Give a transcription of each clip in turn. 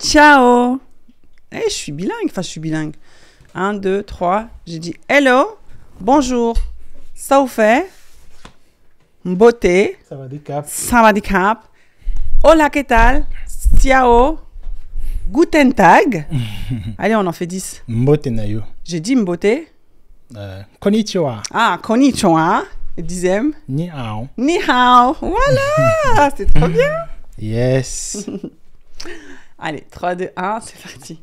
Ciao. Je suis bilingue. Enfin, je suis bilingue. 1, 2, 3. J'ai dit hello, bonjour, ça vous fait? Beauté. Sawadee-cap. Hola, ¿qué tal? Ciao. Guten Tag. Allez, on en fait 10. Mbote nayo. J'ai dit mbote. Konnichiwa. Ah, konnichiwa. Et dixième. Ni hao. Ni hao. Voilà. C'est trop bien. Yes. Allez, 3, 2, 1, c'est parti.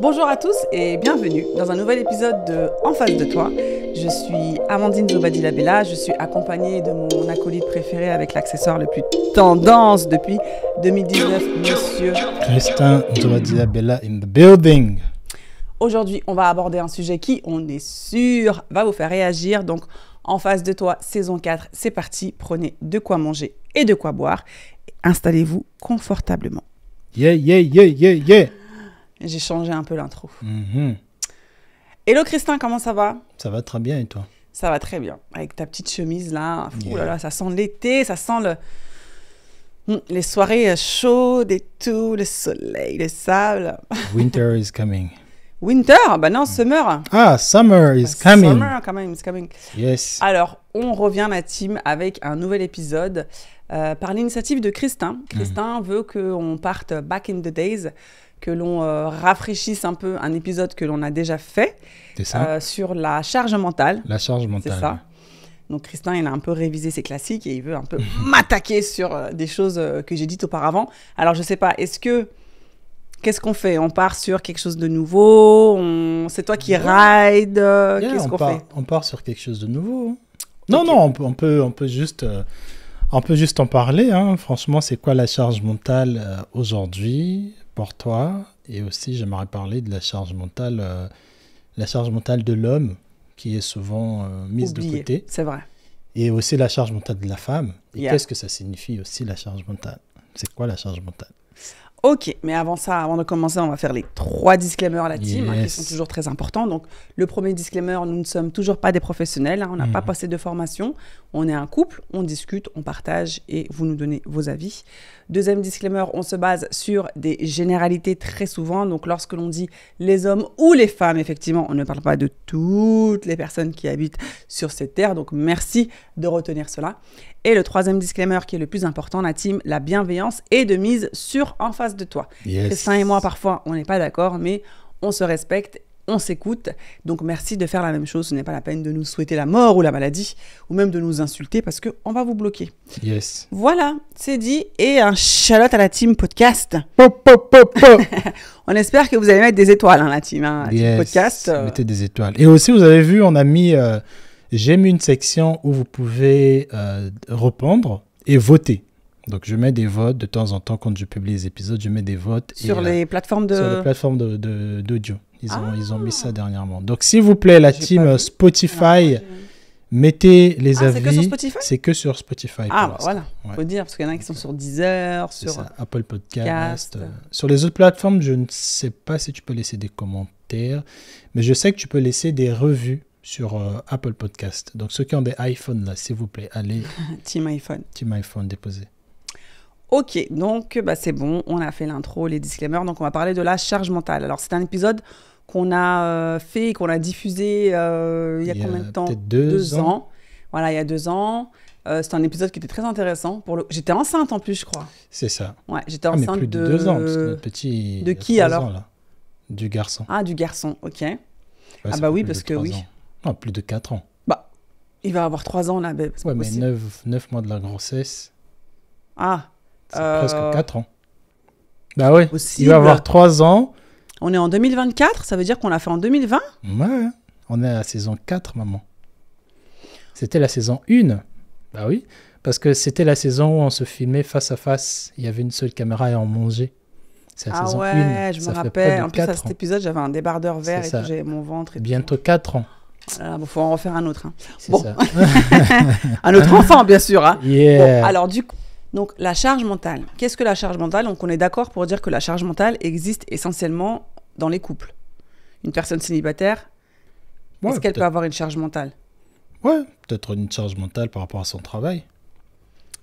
Bonjour à tous et bienvenue dans un nouvel épisode de En face de toi. Je suis Amandine Zobadi-Labella, je suis accompagnée de mon acolyte préféré avec l'accessoire le plus tendance depuis 2019, monsieur Christin Zobadi-Labella in the building. Aujourd'hui, on va aborder un sujet qui, on est sûr, va vous faire réagir. Donc, En face de toi, saison 4, c'est parti. Prenez de quoi manger et de quoi boire. Installez-vous confortablement. Yeah, yeah, yeah, yeah, yeah. J'ai changé un peu l'intro. Hello Christin, comment ça va? Ça va très bien et toi? Ça va très bien. Avec ta petite chemise là. Yeah. Ouh là là, ça sent l'été, ça sent les soirées chaudes et tout, le soleil, le sable. Winter is coming. Winter? Bah non, summer. Ah, summer is coming. Summer coming, is coming. Yes. Alors, on revient la team avec un nouvel épisode par l'initiative de Christin. Christin veut qu'on parte back in the days, que l'on rafraîchisse un peu un épisode que l'on a déjà fait sur la charge mentale. La charge mentale. C'est ça. Donc Christin, il a un peu révisé ses classiques et il veut un peu m'attaquer sur des choses que j'ai dites auparavant. Alors, je ne sais pas, qu'est-ce qu'on fait? On part sur quelque chose de nouveau? C'est toi qui ride? Qu'est-ce qu'on fait? On part sur quelque chose de nouveau. Non, okay. Non, on peut juste en parler. Hein. Franchement, c'est quoi la charge mentale aujourd'hui pour toi? Et aussi, j'aimerais parler de la charge mentale de l'homme qui est souvent mise oubliée, de côté. C'est vrai. Et aussi la charge mentale de la femme. Et qu'est-ce que ça signifie aussi la charge mentale? C'est quoi la charge mentale? Ok, mais avant de commencer, on va faire les 3 disclaimers à la team, qui sont toujours très importants. Donc, le premier disclaimer, nous ne sommes toujours pas des professionnels, on n'a pas passé de formation, on est un couple, on discute, on partage et vous nous donnez vos avis. Deuxième disclaimer, on se base sur des généralités très souvent. Donc, lorsque l'on dit les hommes ou les femmes, effectivement, on ne parle pas de toutes les personnes qui habitent sur cette terre. Donc, merci de retenir cela. Et le troisième disclaimer qui est le plus important, la team, la bienveillance est de mise sur En face de toi. Yes. Christin et moi, parfois, on n'est pas d'accord, mais on se respecte, on s'écoute. Donc, merci de faire la même chose. Ce n'est pas la peine de nous souhaiter la mort ou la maladie, ou même de nous insulter parce qu'on va vous bloquer. Yes. Voilà, c'est dit. Et un shout-out à la team podcast. Pop, pop, pop, pop. On espère que vous allez mettre des étoiles, la team, la team podcast. Mettez des étoiles. Et aussi, vous avez vu, on a mis... j'ai mis une section où vous pouvez répondre et voter. Donc, je mets des votes de temps en temps quand je publie les épisodes. Je mets des votes. Sur les plateformes de... Sur les plateformes d'audio. Ils ont mis ça dernièrement. Donc, s'il vous plaît, la team Spotify, mettez les avis. C'est que sur Spotify? C'est que sur Spotify. Ah, voilà. Il faut dire, parce qu'il y en a qui sont sur Deezer, sur Apple Podcast. Sur les autres plateformes, je ne sais pas si tu peux laisser des commentaires. Mais je sais que tu peux laisser des revues sur Apple Podcast. Donc, ceux qui ont des iPhones, là, s'il vous plaît, allez. Team iPhone. Team iPhone, déposez. Ok, donc c'est bon, on a fait l'intro, les disclaimers. Donc, on va parler de la charge mentale. Alors, c'est un épisode qu'on a fait, qu'on a diffusé il y a combien de temps? Peut-être 2 ans. Voilà, il y a 2 ans. C'est un épisode qui était très intéressant. J'étais enceinte en plus, je crois. C'est ça. Ouais, j'étais enceinte mais plus de 2 ans, parce que notre petit... De qui alors? Ans, là. Du garçon. Ah, du garçon, ok. Ouais, ah bah oui, parce que oui. Non, plus de 4 ans. Bah, il va avoir 3 ans là. Bah, ouais, mais 9 mois de la grossesse. Ah. C'est presque 4 ans. Bah ouais, possible. Il va avoir 3 ans. On est en 2024, ça veut dire qu'on l'a fait en 2020? Ouais, on est à la saison 4, maman. C'était la saison 1. Bah oui, parce que c'était la saison où on se filmait face à face. Il y avait une seule caméra et on mangeait. C'est la saison 1. Ah ouais, je me rappelle. En plus, à cet épisode, j'avais un débardeur vert et tout, j'avais mon ventre. Et bientôt 4 ans. Voilà, bon, faut en refaire un autre. Hein. C'est ça. Un autre enfant, bien sûr. Hein. Yeah. Bon, alors, du coup, donc, la charge mentale. Qu'est-ce que la charge mentale? Donc, on est d'accord pour dire que la charge mentale existe essentiellement dans les couples. Une personne célibataire, est-ce qu'elle peut avoir une charge mentale? Ouais, peut-être une charge mentale par rapport à son travail.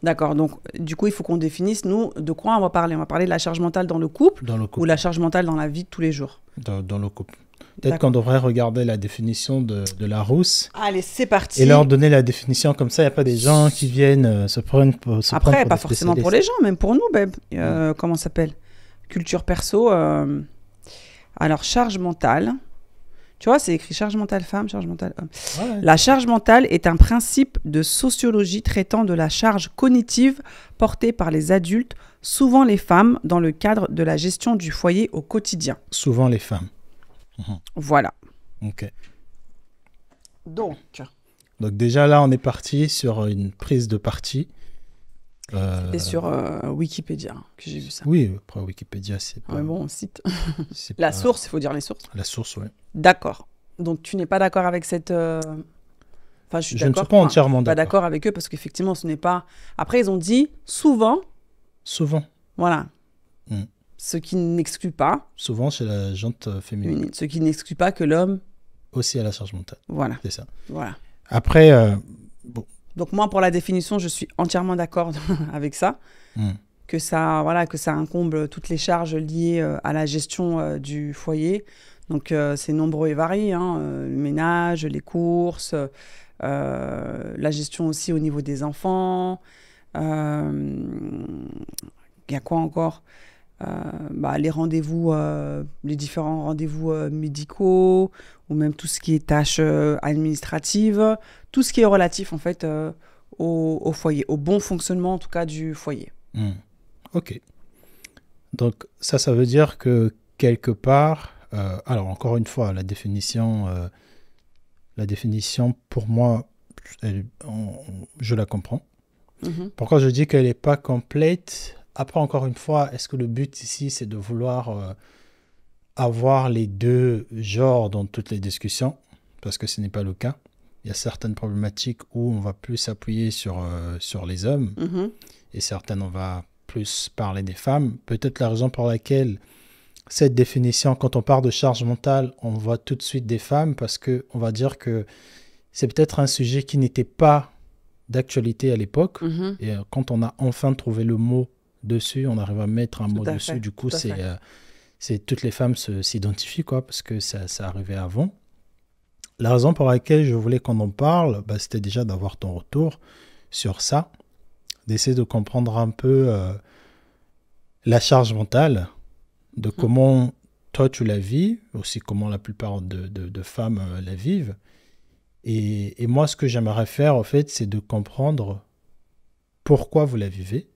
D'accord. Donc, du coup, il faut qu'on définisse, nous, de quoi on va parler. On va parler de la charge mentale dans le couple, ou la charge mentale dans la vie de tous les jours. Dans le couple. Peut-être qu'on devrait regarder la définition de Larousse. Allez, c'est parti. Et leur donner la définition. Comme ça, il n'y a pas des gens qui viennent se prendre pour Après, pas forcément pour les gens, même pour nous, Beb. Comment ça s'appelle? Culture perso. Alors, charge mentale. Tu vois, c'est écrit charge mentale femme, charge mentale homme. Ouais. La charge mentale est un principe de sociologie traitant de la charge cognitive portée par les adultes, souvent les femmes, dans le cadre de la gestion du foyer au quotidien. Souvent les femmes. Voilà. Ok. Donc déjà là, on est parti sur une prise de parti. C'était sur Wikipédia que j'ai vu ça. Oui, après Wikipédia, c'est pas... Ouais, bon, on cite. La source, il faut dire les sources. La source, oui. D'accord. Donc, tu n'es pas d'accord avec cette... Enfin, je ne suis pas entièrement d'accord. Pas d'accord avec eux parce qu'effectivement, ce n'est pas... Après, ils ont dit souvent. Souvent. Voilà. Ce qui n'exclut pas. Souvent, chez la gente féminine. Ce qui n'exclut pas que l'homme... Aussi à la charge mentale. Voilà. C'est ça. Voilà. Après, bon... Donc moi, pour la définition, je suis entièrement d'accord avec ça. Que ça incombe toutes les charges liées à la gestion du foyer. Donc c'est nombreux et varié, le ménage, les courses, la gestion aussi au niveau des enfants. Il y a quoi encore? Les rendez-vous, les différents rendez-vous médicaux, ou même tout ce qui est tâches administratives, tout ce qui est relatif en fait au foyer, au bon fonctionnement en tout cas du foyer. Ok. Donc ça veut dire que quelque part, alors encore une fois, la définition pour moi, je la comprends. Pourquoi je dis qu'elle n'est pas complète? Après, encore une fois, est-ce que le but ici, c'est de vouloir avoir les deux genres dans toutes les discussions? Parce que ce n'est pas le cas. Il y a certaines problématiques où on va plus s'appuyer sur les hommes et certaines, on va plus parler des femmes. Peut-être la raison pour laquelle cette définition, quand on parle de charge mentale, on voit tout de suite des femmes parce qu'on va dire que c'est peut-être un sujet qui n'était pas d'actualité à l'époque. Et quand on a enfin trouvé le mot dessus, on arrive à mettre un mot dessus. Du coup, c'est toutes les femmes s'identifient, quoi, parce que ça arrivait avant. La raison pour laquelle je voulais qu'on en parle, c'était déjà d'avoir ton retour sur ça, d'essayer de comprendre un peu la charge mentale, de comment toi tu la vis, aussi comment la plupart de femmes la vivent. Et moi, ce que j'aimerais faire, en fait, c'est de comprendre pourquoi vous la vivez.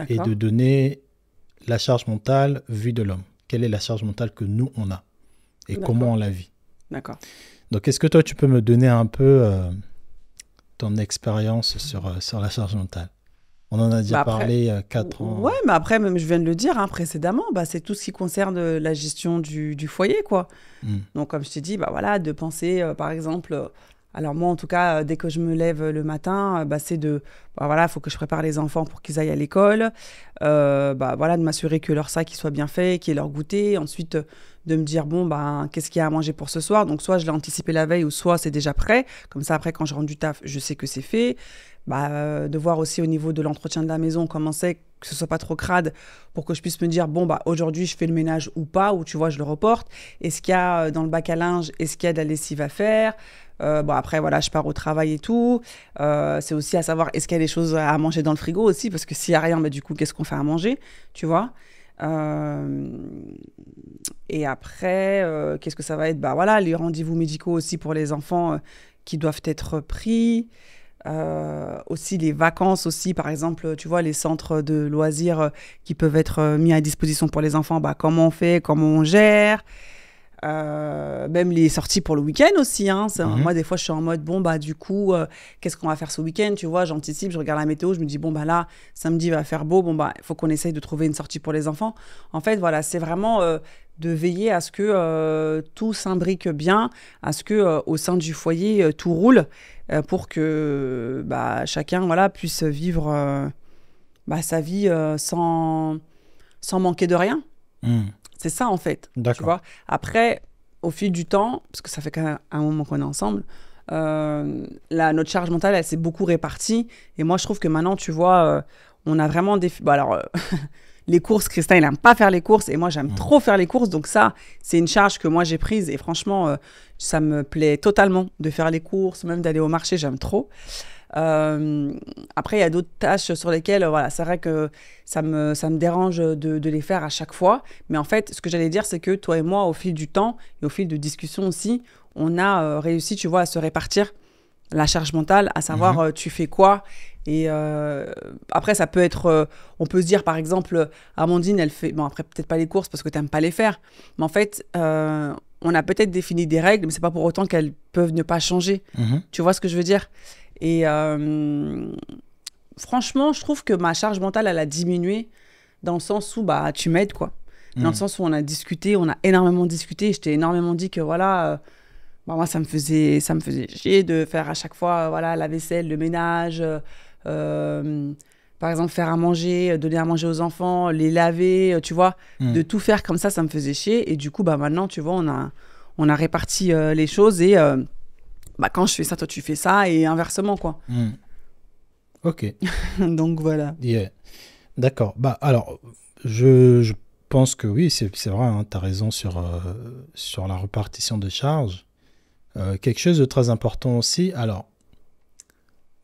Et de donner la charge mentale vue de l'homme. Quelle est la charge mentale que nous, on a et comment on la vit. D'accord. Donc, est-ce que toi, tu peux me donner un peu ton expérience sur la charge mentale? On en a déjà parlé 4 ans. Ouais, mais après, même je viens de le dire précédemment, c'est tout ce qui concerne la gestion du foyer, quoi. Donc, comme je t'ai dit, de penser, par exemple... Alors moi, en tout cas, dès que je me lève le matin, c'est de... faut que je prépare les enfants pour qu'ils aillent à l'école. De m'assurer que leur sac il soit bien fait, qu'il y ait leur goûter. Ensuite, de me dire, qu'est-ce qu'il y a à manger pour ce soir? Donc, soit je l'ai anticipé la veille, ou soit c'est déjà prêt. Comme ça, après, quand je rentre du taf, je sais que c'est fait. De voir aussi au niveau de l'entretien de la maison comment c'est, que ce soit pas trop crade, pour que je puisse me dire, aujourd'hui, je fais le ménage ou pas, ou tu vois, je le reporte. Est-ce qu'il y a dans le bac à linge, est-ce qu'il y a de la lessive à faire? Après, je pars au travail et tout. C'est aussi à savoir, est-ce qu'il y a des choses à manger dans le frigo aussi? Parce que s'il n'y a rien, du coup, qu'est-ce qu'on fait à manger? Tu vois? Et après, qu'est-ce que ça va être? Les rendez-vous médicaux aussi pour les enfants qui doivent être pris. Aussi les vacances aussi, par exemple, tu vois, les centres de loisirs qui peuvent être mis à disposition pour les enfants. Comment on fait? Comment on gère? Même les sorties pour le week-end aussi. Moi, des fois, je suis en mode, du coup, qu'est-ce qu'on va faire ce week-end? Tu vois, j'anticipe, je regarde la météo, je me dis, là, samedi, il va faire beau. Il faut qu'on essaye de trouver une sortie pour les enfants. En fait, voilà, c'est vraiment de veiller à ce que tout s'imbrique bien, à ce que au sein du foyer, tout roule pour que chacun puisse vivre sa vie sans manquer de rien. C'est ça, en fait. D'accord. Tu vois. Après, au fil du temps, parce que ça fait quand même un moment qu'on est ensemble, notre charge mentale, elle s'est beaucoup répartie. Et moi, je trouve que maintenant, tu vois, on a vraiment des... Bon, alors, les courses, Christin, il n'aime pas faire les courses et moi, j'aime trop faire les courses. Donc ça, c'est une charge que moi, j'ai prise. Et franchement, ça me plaît totalement de faire les courses, même d'aller au marché, j'aime trop. Après, il y a d'autres tâches sur lesquelles, voilà, c'est vrai que ça me dérange de les faire à chaque fois. Mais en fait, ce que j'allais dire, c'est que toi et moi, au fil du temps et au fil de discussions aussi, on a réussi, tu vois, à se répartir la charge mentale, à savoir tu fais quoi. Et après, ça peut être, on peut se dire, par exemple, Amandine, elle fait, bon, après, peut-être pas les courses parce que tu n'aimes pas les faire. Mais en fait, on a peut-être défini des règles, mais c'est pas pour autant qu'elles peuvent ne pas changer. Tu vois ce que je veux dire? Et franchement, je trouve que ma charge mentale, elle a diminué dans le sens où bah, tu m'aides, quoi. Dans le sens où on a discuté, on a énormément discuté. Je t'ai énormément dit que voilà, bah, moi, ça me faisait chier de faire à chaque fois voilà, la vaisselle, le ménage, par exemple, faire à manger, donner à manger aux enfants, les laver, tu vois. De tout faire comme ça me faisait chier. Et du coup, bah, maintenant, tu vois, on a réparti les choses et... bah, quand je fais ça, toi, tu fais ça, et inversement, quoi. Ok. Donc, voilà. Yeah. D'accord. Bah, alors, je pense que oui, c'est vrai, hein, tu as raison sur la répartition de charges. Quelque chose de très important aussi. Alors,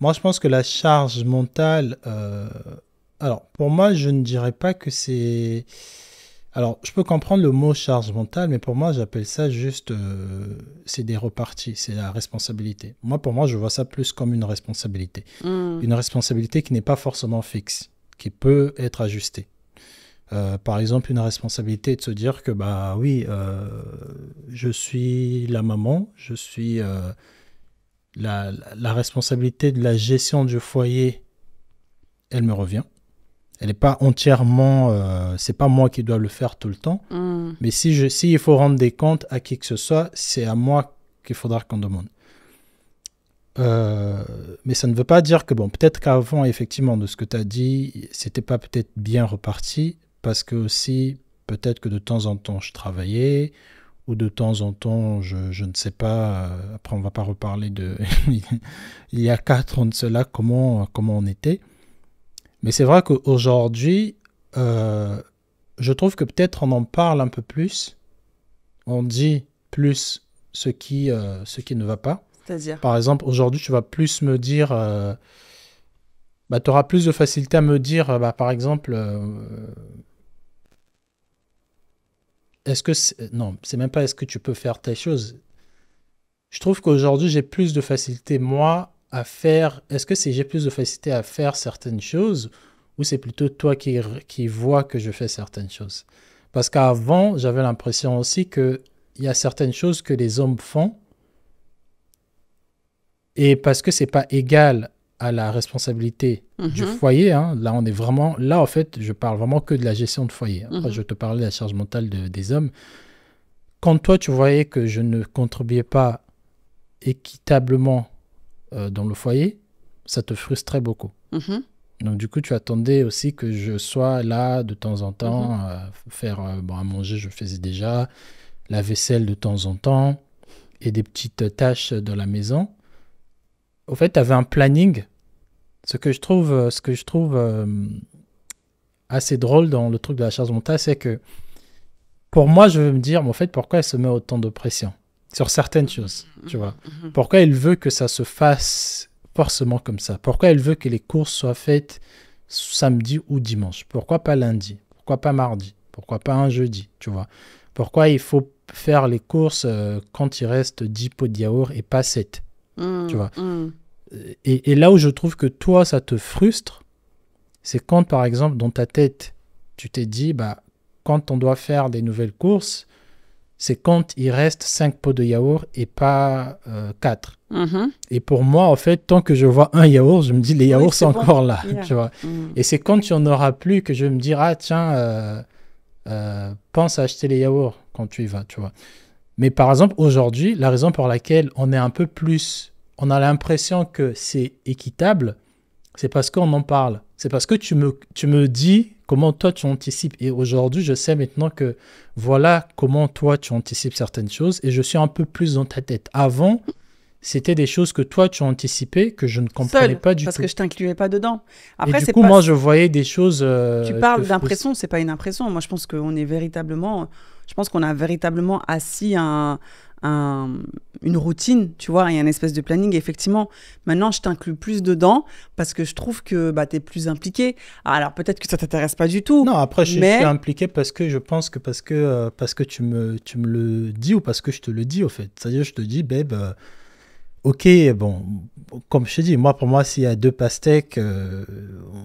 moi, je pense que la charge mentale... alors, pour moi, je ne dirais pas que c'est... Alors, je peux comprendre le mot charge mentale, mais pour moi, j'appelle ça juste, c'est des reparties, c'est la responsabilité. Moi, pour moi, je vois ça plus comme une responsabilité. Une responsabilité qui n'est pas forcément fixe, qui peut être ajustée. Par exemple, une responsabilité de se dire que, bah oui, je suis la maman, je suis la responsabilité de la gestion du foyer, elle me revient. Elle n'est pas entièrement... c'est pas moi qui dois le faire tout le temps. Mais si il faut rendre des comptes à qui que ce soit, c'est à moi qu'il faudra qu'on demande. Mais ça ne veut pas dire que... Bon, peut-être qu'avant, effectivement, de ce que tu as dit, c'était pas peut-être bien reparti. Parce que aussi, peut-être que de temps en temps, je travaillais. Ou de temps en temps, je ne sais pas... après, on ne va pas reparler de... il y a 4 ans de cela, comment on était. Mais c'est vrai qu'aujourd'hui, je trouve que peut-être on en parle un peu plus. On dit plus ce qui ne va pas. C'est-à-dire? Par exemple, aujourd'hui, tu vas plus me dire... bah, tu auras plus de facilité à me dire, bah, par exemple... est-ce que... non, c'est même pas est-ce que tu peux faire telle chose. Je trouve qu'aujourd'hui, j'ai plus de facilité, moi, à faire... Est-ce que j'ai plus de facilité à faire certaines choses ou c'est plutôt toi qui vois que je fais certaines choses? Parce qu'avant, j'avais l'impression aussi qu'il y a certaines choses que les hommes font et parce que c'est pas égal à la responsabilité du foyer, hein, là, on est vraiment... Là, en fait, je parle vraiment que de la gestion de foyer. Après, je te parlais de la charge mentale des hommes. Quand toi, tu voyais que je ne contribuais pas équitablement dans le foyer, ça te frustrait beaucoup. Donc, du coup, tu attendais aussi que je sois là de temps en temps, faire bon, à manger, je faisais déjà, la vaisselle de temps en temps et des petites tâches dans la maison. Au fait, tu avais un planning. Ce que je trouve assez drôle dans le truc de la charge mentale, c'est que pour moi, je veux me dire, mais en fait, pourquoi elle se met autant de pression sur certaines choses, tu vois? Pourquoi elle veut que ça se fasse forcément comme ça? Pourquoi elle veut que les courses soient faites samedi ou dimanche? Pourquoi pas lundi? Pourquoi pas mardi? Pourquoi pas un jeudi, tu vois? Pourquoi il faut faire les courses quand il reste 10 pots de yaourt et pas 7, tu vois? Et là où je trouve que toi, ça te frustre, c'est quand, par exemple, dans ta tête, tu t'es dit, bah, quand on doit faire des nouvelles courses, c'est quand il reste 5 pots de yaourt et pas 4. Et pour moi, en fait, tant que je vois un yaourt, je me dis, les yaourts sont encore là, tu vois. Et c'est quand il n'y en aura plus que je vais me dire, ah tiens, pense à acheter les yaourts quand tu y vas, tu vois. Mais par exemple, aujourd'hui, la raison pour laquelle on est un peu plus... On a l'impression que c'est équitable, c'est parce qu'on en parle. C'est parce que tu me dis comment toi tu anticipes. Et aujourd'hui, je sais maintenant que voilà comment toi tu anticipes certaines choses et je suis un peu plus dans ta tête. Avant, c'était des choses que toi, tu as anticipées, que je ne comprenais pas du tout. Parce que je t'incluais pas dedans. Après, et du coup, moi, je voyais des choses... tu parles d'impression, c'est pas une impression. Moi, je pense qu'on est véritablement... Je pense qu'on a véritablement assis une routine, tu vois, il y a une espèce de planning. Et effectivement, maintenant, je t'inclus plus dedans parce que je trouve que tu es plus impliqué. Alors, peut-être que ça t'intéresse pas du tout. Non, après, je suis impliqué parce que je pense que parce que tu me le dis ou parce que je te le dis, au fait. C'est-à-dire, je te dis, babe, ok, bon, comme je te dis, pour moi, s'il y a 2 pastèques,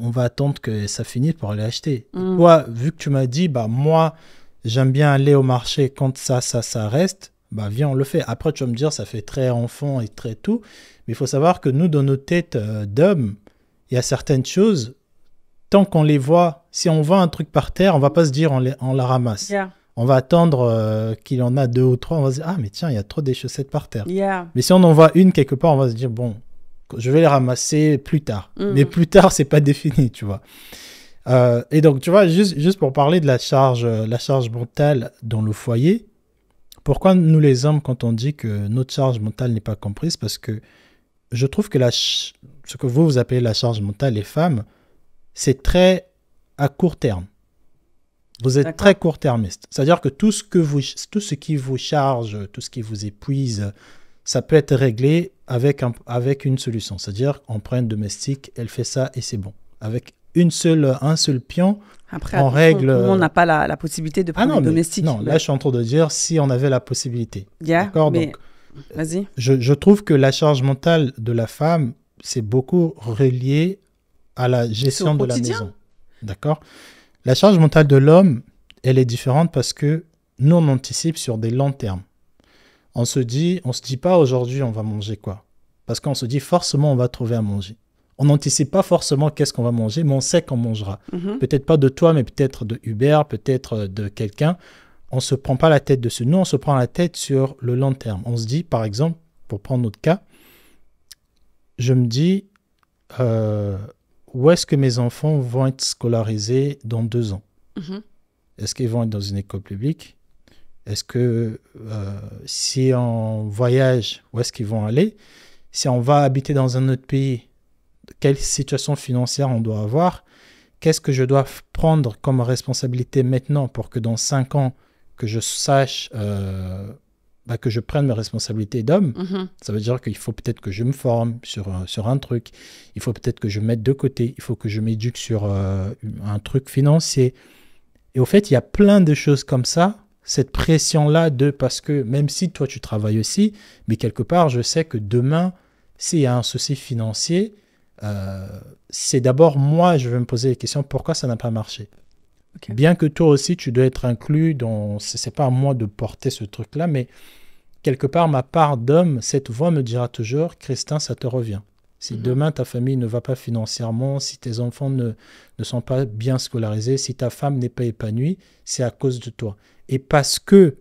on va attendre que ça finisse pour aller acheter. Toi, vu que tu m'as dit, moi, j'aime bien aller au marché quand ça reste, viens, on le fait. Après, tu vas me dire, ça fait très enfant et très tout. Mais il faut savoir que nous, dans nos têtes d'hommes, il y a certaines choses, tant qu'on les voit, si on voit un truc par terre, on va pas se dire on la ramasse. Yeah. On va attendre qu'il en a 2 ou 3. On va se dire, ah, mais tiens, il y a trop des chaussettes par terre. Yeah. Mais si on en voit une quelque part, on va se dire, bon, je vais les ramasser plus tard. Mais plus tard, c'est pas défini, tu vois. Et donc, tu vois, juste pour parler de la charge mentale dans le foyer, pourquoi nous les hommes, quand on dit que notre charge mentale n'est pas comprise, parce que je trouve que ce que vous appelez la charge mentale, les femmes, c'est très à court terme. Vous êtes très court-termiste. C'est-à-dire que tout ce qui vous charge, tout ce qui vous épuise, ça peut être réglé avec une solution. C'est-à-dire, on prend une domestique, elle fait ça et c'est bon. Avec un seul pion, après, on règle... Tout le monde n'a pas la possibilité de prendre une domestique. Non, là, je suis en train de dire si on avait la possibilité. D'accord, mais... Donc, vas-y. Je trouve que la charge mentale de la femme, c'est beaucoup relié à la gestion de la maison. D'accord ? La charge mentale de l'homme, elle est différente parce que nous, on anticipe sur des longs termes. On se dit pas aujourd'hui, on va manger quoi ? Parce qu'on se dit forcément, on va trouver à manger. On n'anticipe pas forcément qu'est-ce qu'on va manger, mais on sait qu'on mangera. Peut-être pas de toi, mais peut-être de Uber, peut-être de quelqu'un. On ne se prend pas la tête dessus. Nous, on se prend la tête sur le long terme. On se dit, par exemple, pour prendre notre cas, je me dis... où est-ce que mes enfants vont être scolarisés dans 2 ans ? Est-ce qu'ils vont être dans une école publique ? Est-ce que si on voyage, où est-ce qu'ils vont aller ? Si on va habiter dans un autre pays, quelle situation financière on doit avoir ? Qu'est-ce que je dois prendre comme responsabilité maintenant pour que dans 5 ans, que je sache... que je prenne mes responsabilités d'homme, ça veut dire qu'il faut peut-être que je me forme sur un truc, il faut peut-être que je mette de côté, il faut que je m'éduque sur un truc financier. Et au fait, il y a plein de choses comme ça, cette pression-là parce que même si toi tu travailles aussi, mais quelque part je sais que demain, s'il y a un souci financier, c'est d'abord moi, je vais me poser les questions, pourquoi ça n'a pas marché ? Okay. Bien que toi aussi, tu dois être inclus dans... C'est pas à moi de porter ce truc-là, mais quelque part, ma part d'homme, cette voix me dira toujours, Christin, ça te revient. Si demain, ta famille ne va pas financièrement, si tes enfants ne sont pas bien scolarisés, si ta femme n'est pas épanouie, c'est à cause de toi. Et parce que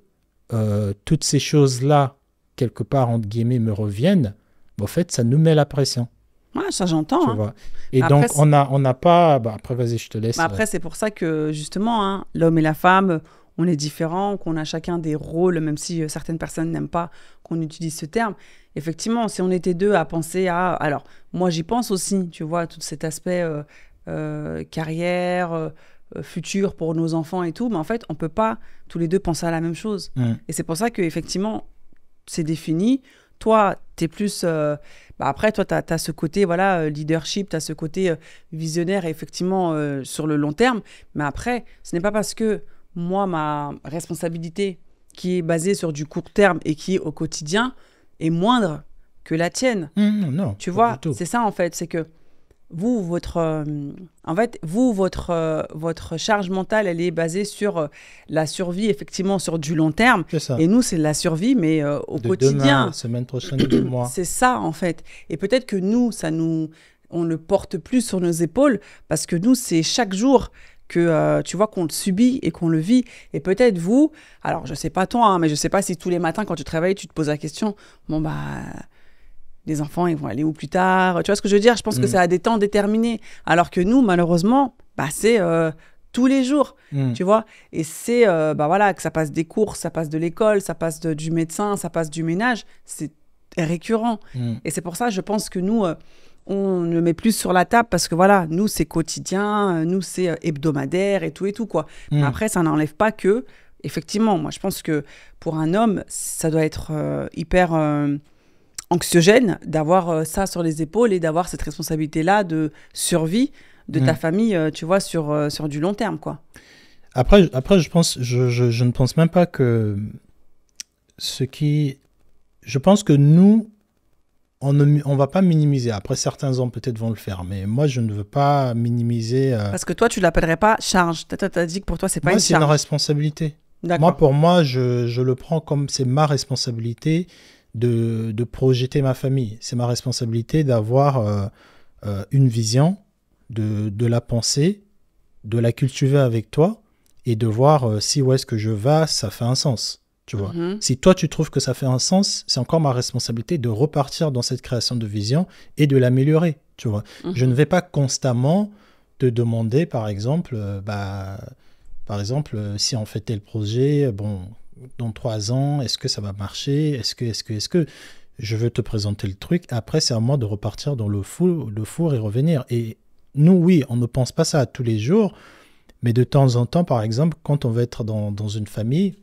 toutes ces choses-là, quelque part, entre guillemets, me reviennent, en fait, ça nous met la pression. Ouais, ça j'entends. Tu vois. Et après, donc, on n'a pas... après, vas-y, je te laisse. Après, c'est pour ça que, justement, l'homme et la femme, on est différents, qu'on a chacun des rôles, même si certaines personnes n'aiment pas qu'on utilise ce terme. Effectivement, si on était 2 à penser à... Alors, moi, j'y pense aussi, tu vois, tout cet aspect carrière, futur pour nos enfants et tout. Mais en fait, on ne peut pas tous les 2 penser à la même chose. Et c'est pour ça qu'effectivement, c'est défini. Toi, tu es plus... après, toi, tu as ce côté leadership, tu as ce côté visionnaire, effectivement, sur le long terme. Mais après, ce n'est pas parce que moi, ma responsabilité qui est basée sur du court terme et qui est au quotidien est moindre que la tienne. Non, tu vois, c'est ça, en fait. C'est que vous, votre charge mentale, elle est basée sur la survie, effectivement, sur du long terme. C'est ça. Et nous, c'est la survie, mais au quotidien. Demain, semaine prochaine, 2 mois. C'est ça, en fait. Et peut-être que nous, on le porte plus sur nos épaules parce que nous, c'est chaque jour que tu vois qu'on le subit et qu'on le vit. Et peut-être vous, alors je sais pas toi, mais je sais pas si tous les matins, quand tu te réveilles, tu te poses la question, les enfants, ils vont aller où plus tard ? Tu vois ce que je veux dire ? Je pense que c'est à des temps déterminés. Alors que nous, malheureusement, c'est tous les jours, tu vois. Et c'est, que ça passe des courses, ça passe de l'école, ça passe du médecin, ça passe du ménage. C'est est récurrent. Et c'est pour ça, je pense que nous, on le met plus sur la table parce que voilà, nous, c'est quotidien, nous, c'est hebdomadaire et tout, quoi. Mais après, ça n'enlève pas que, effectivement, moi, je pense que pour un homme, ça doit être hyper anxiogène d'avoir ça sur les épaules et d'avoir cette responsabilité-là de survie de ta famille, tu vois, sur du long terme, quoi. Après, je ne pense même pas que je pense que nous, on va pas minimiser. Après, certains hommes peut-être vont le faire, mais moi, je ne veux pas minimiser. Parce que toi, tu l'appellerais pas charge. T'as dit que pour toi, c'est pas moi, une charge. c'est une responsabilité. D'accord. Pour moi, je le prends comme c'est ma responsabilité de projeter ma famille. C'est ma responsabilité d'avoir une vision, de la penser, de la cultiver avec toi et de voir si où est-ce que je vais, ça fait un sens. Tu vois. Si toi, tu trouves que ça fait un sens, c'est encore ma responsabilité de repartir dans cette création de vision et de l'améliorer. Tu vois. Je ne vais pas constamment te demander, par exemple, si on fait tel projet, bon, dans 3 ans, est-ce que ça va marcher? Est-ce que je veux te présenter le truc? Après, c'est à moi de repartir dans le four et revenir. Et nous, oui, on ne pense pas ça tous les jours, mais de temps en temps, par exemple, quand on va être dans une famille,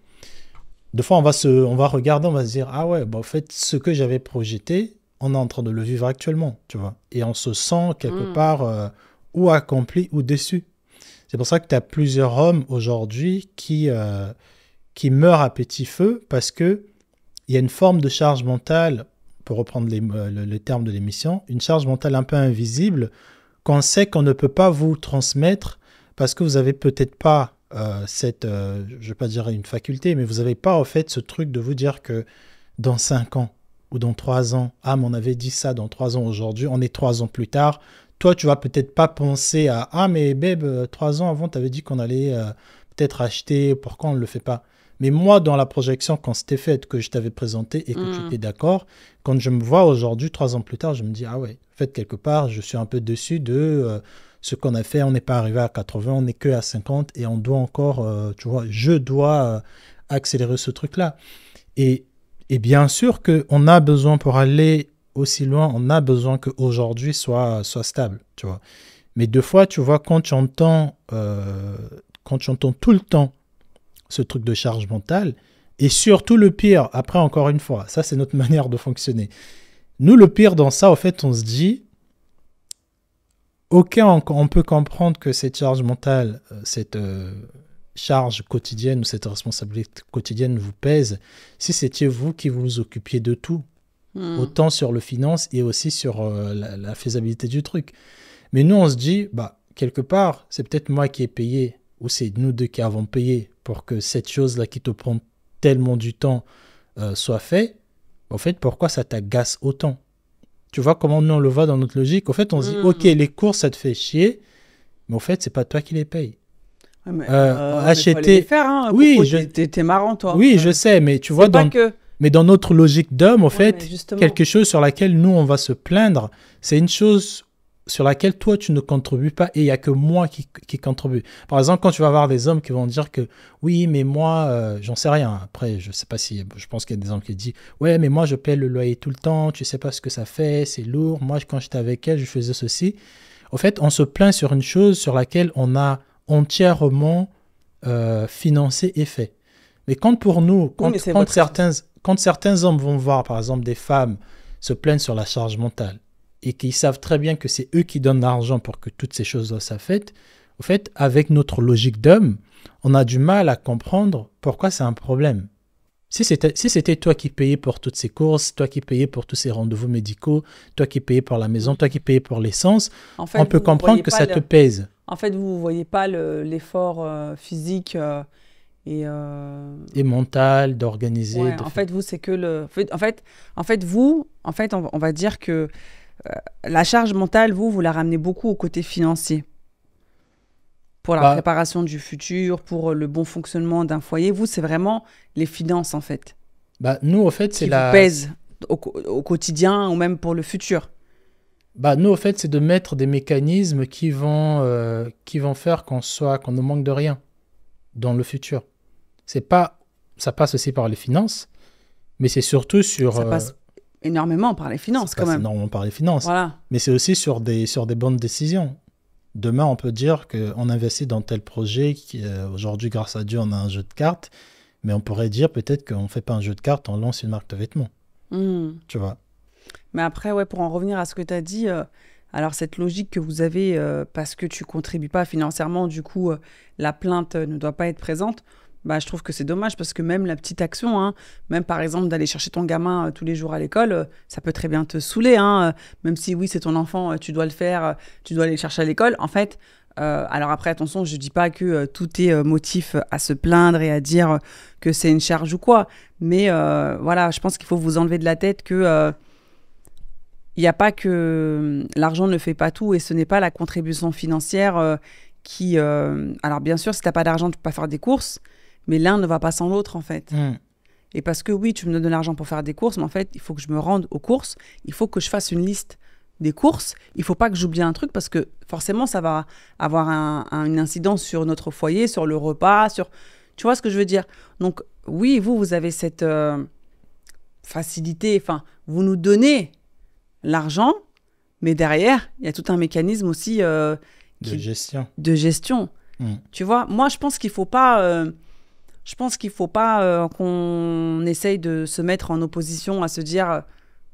des fois, on va regarder, on va se dire, ah ouais, bah, en fait, ce que j'avais projeté, on est en train de le vivre actuellement, tu vois. Et on se sent quelque part ou accompli ou déçu. C'est pour ça que tu as plusieurs hommes aujourd'hui qui meurent à petit feu parce qu'il y a une forme de charge mentale, pour reprendre le terme de l'émission, une charge mentale un peu invisible qu'on sait qu'on ne peut pas vous transmettre parce que vous n'avez peut-être pas je ne vais pas dire une faculté, mais vous n'avez pas en fait ce truc de vous dire que dans 5 ans ou dans 3 ans, mais on avait dit ça dans 3 ans aujourd'hui, on est 3 ans plus tard, toi tu vas peut-être pas penser à mais babe, 3 ans avant tu avais dit qu'on allait peut-être acheter, pourquoi on ne le fait pas? Mais moi, dans la projection qu'on s'était faite, que je t'avais présentée et que tu étais d'accord, quand je me vois aujourd'hui, 3 ans plus tard, je me dis, ah ouais, en fait, quelque part, je suis un peu déçu de ce qu'on a fait. On n'est pas arrivé à 80, on n'est que à 50 et on doit encore, tu vois, je dois accélérer ce truc-là. Et bien sûr qu'on a besoin, pour aller aussi loin, on a besoin qu'aujourd'hui soit stable, tu vois. Mais deux fois, tu vois, quand tu entends tout le temps ce truc de charge mentale, et surtout le pire, après encore une fois, ça c'est notre manière de fonctionner. Nous, le pire dans ça, en fait, on se dit, ok, on peut comprendre que cette charge mentale, cette charge quotidienne ou cette responsabilité quotidienne vous pèse, si c'était vous qui vous occupiez de tout, autant sur le finance et aussi sur la faisabilité du truc. Mais nous, on se dit, quelque part, c'est peut-être moi qui ai payé, ou c'est nous deux qui avons payé pour que cette chose-là qui te prend tellement du temps soit faite. En fait, pourquoi ça t'agace autant? Tu vois comment nous on le voit dans notre logique? En fait, on se dit, ok, les courses, ça te fait chier, mais en fait, c'est pas toi qui les payes. Ouais, mais, acheter... faut les faire, hein. Oui, t'es marrant, toi. Oui, je sais, mais tu vois, mais dans notre logique d'homme, en fait, quelque chose sur laquelle nous, on va se plaindre, c'est une chose sur laquelle toi, tu ne contribues pas et il n'y a que moi qui contribue. Par exemple, quand tu vas voir des hommes qui vont dire que oui, mais moi, j'en sais rien. Après, je sais pas si, je pense qu'il y a des hommes qui disent ouais, mais moi, je paie le loyer tout le temps, tu sais pas ce que ça fait, c'est lourd. Moi, quand j'étais avec elle, je faisais ceci. En fait, on se plaint sur une chose sur laquelle on a entièrement financé et fait. Mais quand pour nous, quand certains hommes vont voir, par exemple, des femmes se plaignent sur la charge mentale, et qu'ils savent très bien que c'est eux qui donnent l'argent pour que toutes ces choses-là soient faites, en fait, avec notre logique d'homme, on a du mal à comprendre pourquoi c'est un problème. Si c'était toi qui payais pour toutes ces courses, toi qui payais pour tous ces rendez-vous médicaux, toi qui payais pour la maison, toi qui payais pour l'essence, en fait, on peut comprendre que ça te pèse. En fait, vous ne voyez pas l'effort physique et mental, d'organiser. Ouais, en fait, vous, c'est que on va dire que la charge mentale, vous la ramenez beaucoup au côté financier. Pour la préparation du futur, pour le bon fonctionnement d'un foyer. Vous, c'est vraiment les finances, en fait. Nous, en fait, c'est qui vous pèsent au quotidien ou même pour le futur. Nous, en fait, c'est de mettre des mécanismes qui vont faire qu'on ne manque de rien dans le futur. Ça passe aussi par les finances, mais c'est surtout sur... énormément par les finances quand même. Énormément par les finances. Voilà. Mais c'est aussi sur des bonnes décisions. Demain, on peut dire qu'on investit dans tel projet. Aujourd'hui, grâce à Dieu, on a un jeu de cartes. Mais on pourrait dire peut-être qu'on ne fait pas un jeu de cartes, on lance une marque de vêtements. Tu vois. Mais après, ouais, pour en revenir à ce que tu as dit, alors cette logique que vous avez, parce que tu ne contribues pas financièrement, du coup, la plainte ne doit pas être présente, bah, je trouve que c'est dommage parce que même la petite action, hein, même par exemple d'aller chercher ton gamin tous les jours à l'école, ça peut très bien te saouler. Hein, même si oui, c'est ton enfant, tu dois le faire, tu dois aller le chercher à l'école. En fait, alors après, attention, je ne dis pas que tout est motif à se plaindre et à dire que c'est une charge ou quoi. Mais voilà, je pense qu'il faut vous enlever de la tête que il n'y a pas que l'argent ne fait pas tout et ce n'est pas la contribution financière qui... alors bien sûr, si tu n'as pas d'argent, tu ne peux pas faire des courses. Mais l'un ne va pas sans l'autre, en fait. Et parce que oui, tu me donnes de l'argent pour faire des courses, mais en fait, il faut que je me rende aux courses. Il faut que je fasse une liste des courses. Il ne faut pas que j'oublie un truc parce que forcément, ça va avoir une incidence sur notre foyer, sur le repas, sur... Tu vois ce que je veux dire? Donc oui, vous avez cette facilité. Enfin, vous nous donnez l'argent, mais derrière, il y a tout un mécanisme aussi... de gestion. De gestion. Tu vois, moi, je pense qu'il ne faut pas... Je pense qu'il ne faut pas qu'on essaye de se mettre en opposition à se dire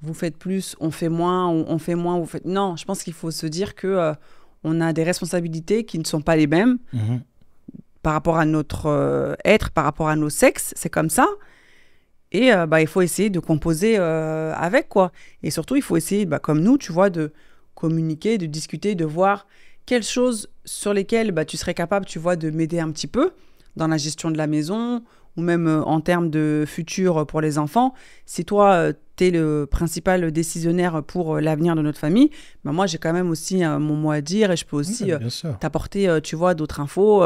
vous faites plus, on fait moins, on fait moins, vous faites... Non, je pense qu'il faut se dire qu'on a des responsabilités qui ne sont pas les mêmes par rapport à notre être, par rapport à nos sexes, c'est comme ça. Et il faut essayer de composer avec, quoi. Et surtout, il faut essayer, comme nous, tu vois, de communiquer, de discuter, de voir quelles choses sur lesquelles tu serais capable, tu vois, de m'aider un petit peu dans la gestion de la maison ou même en termes de futur pour les enfants. Si toi, tu es le principal décisionnaire pour l'avenir de notre famille, moi, j'ai quand même aussi mon mot à dire et je peux aussi t'apporter, tu vois, d'autres infos.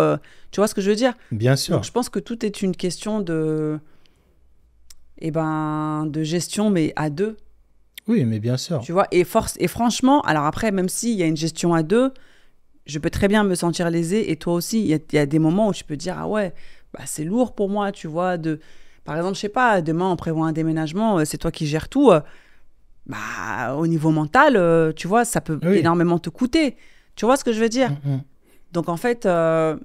Tu vois ce que je veux dire? Bien sûr. Donc, je pense que tout est une question de gestion, mais à deux. Oui, mais bien sûr. Tu vois, et franchement, alors après, même s'il y a une gestion à deux, je peux très bien me sentir lésée et toi aussi, il y a des moments où je peux dire, ah ouais, c'est lourd pour moi, tu vois, par exemple, je sais pas, demain on prévoit un déménagement, c'est toi qui gères tout, au niveau mental, tu vois, ça peut énormément te coûter. Tu vois ce que je veux dire? Donc en fait, je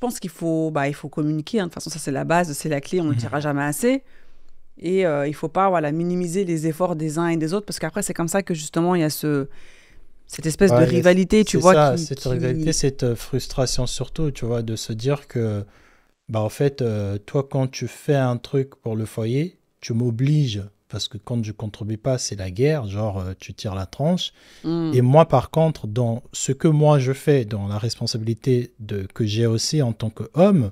pense qu'il faut, il faut communiquer, hein. De toute façon, ça c'est la base, c'est la clé, on ne le dira jamais assez. Et il ne faut pas minimiser les efforts des uns et des autres, parce qu'après, c'est comme ça que justement, il y a cette espèce de rivalité, tu vois. Cette rivalité, cette frustration surtout, tu vois, de se dire que, en fait, toi, quand tu fais un truc pour le foyer, tu m'obliges, parce que quand je ne contribue pas, c'est la guerre, genre, tu tires la tranche. Et moi, par contre, dans ce que moi je fais, dans la responsabilité que j'ai aussi en tant qu'homme,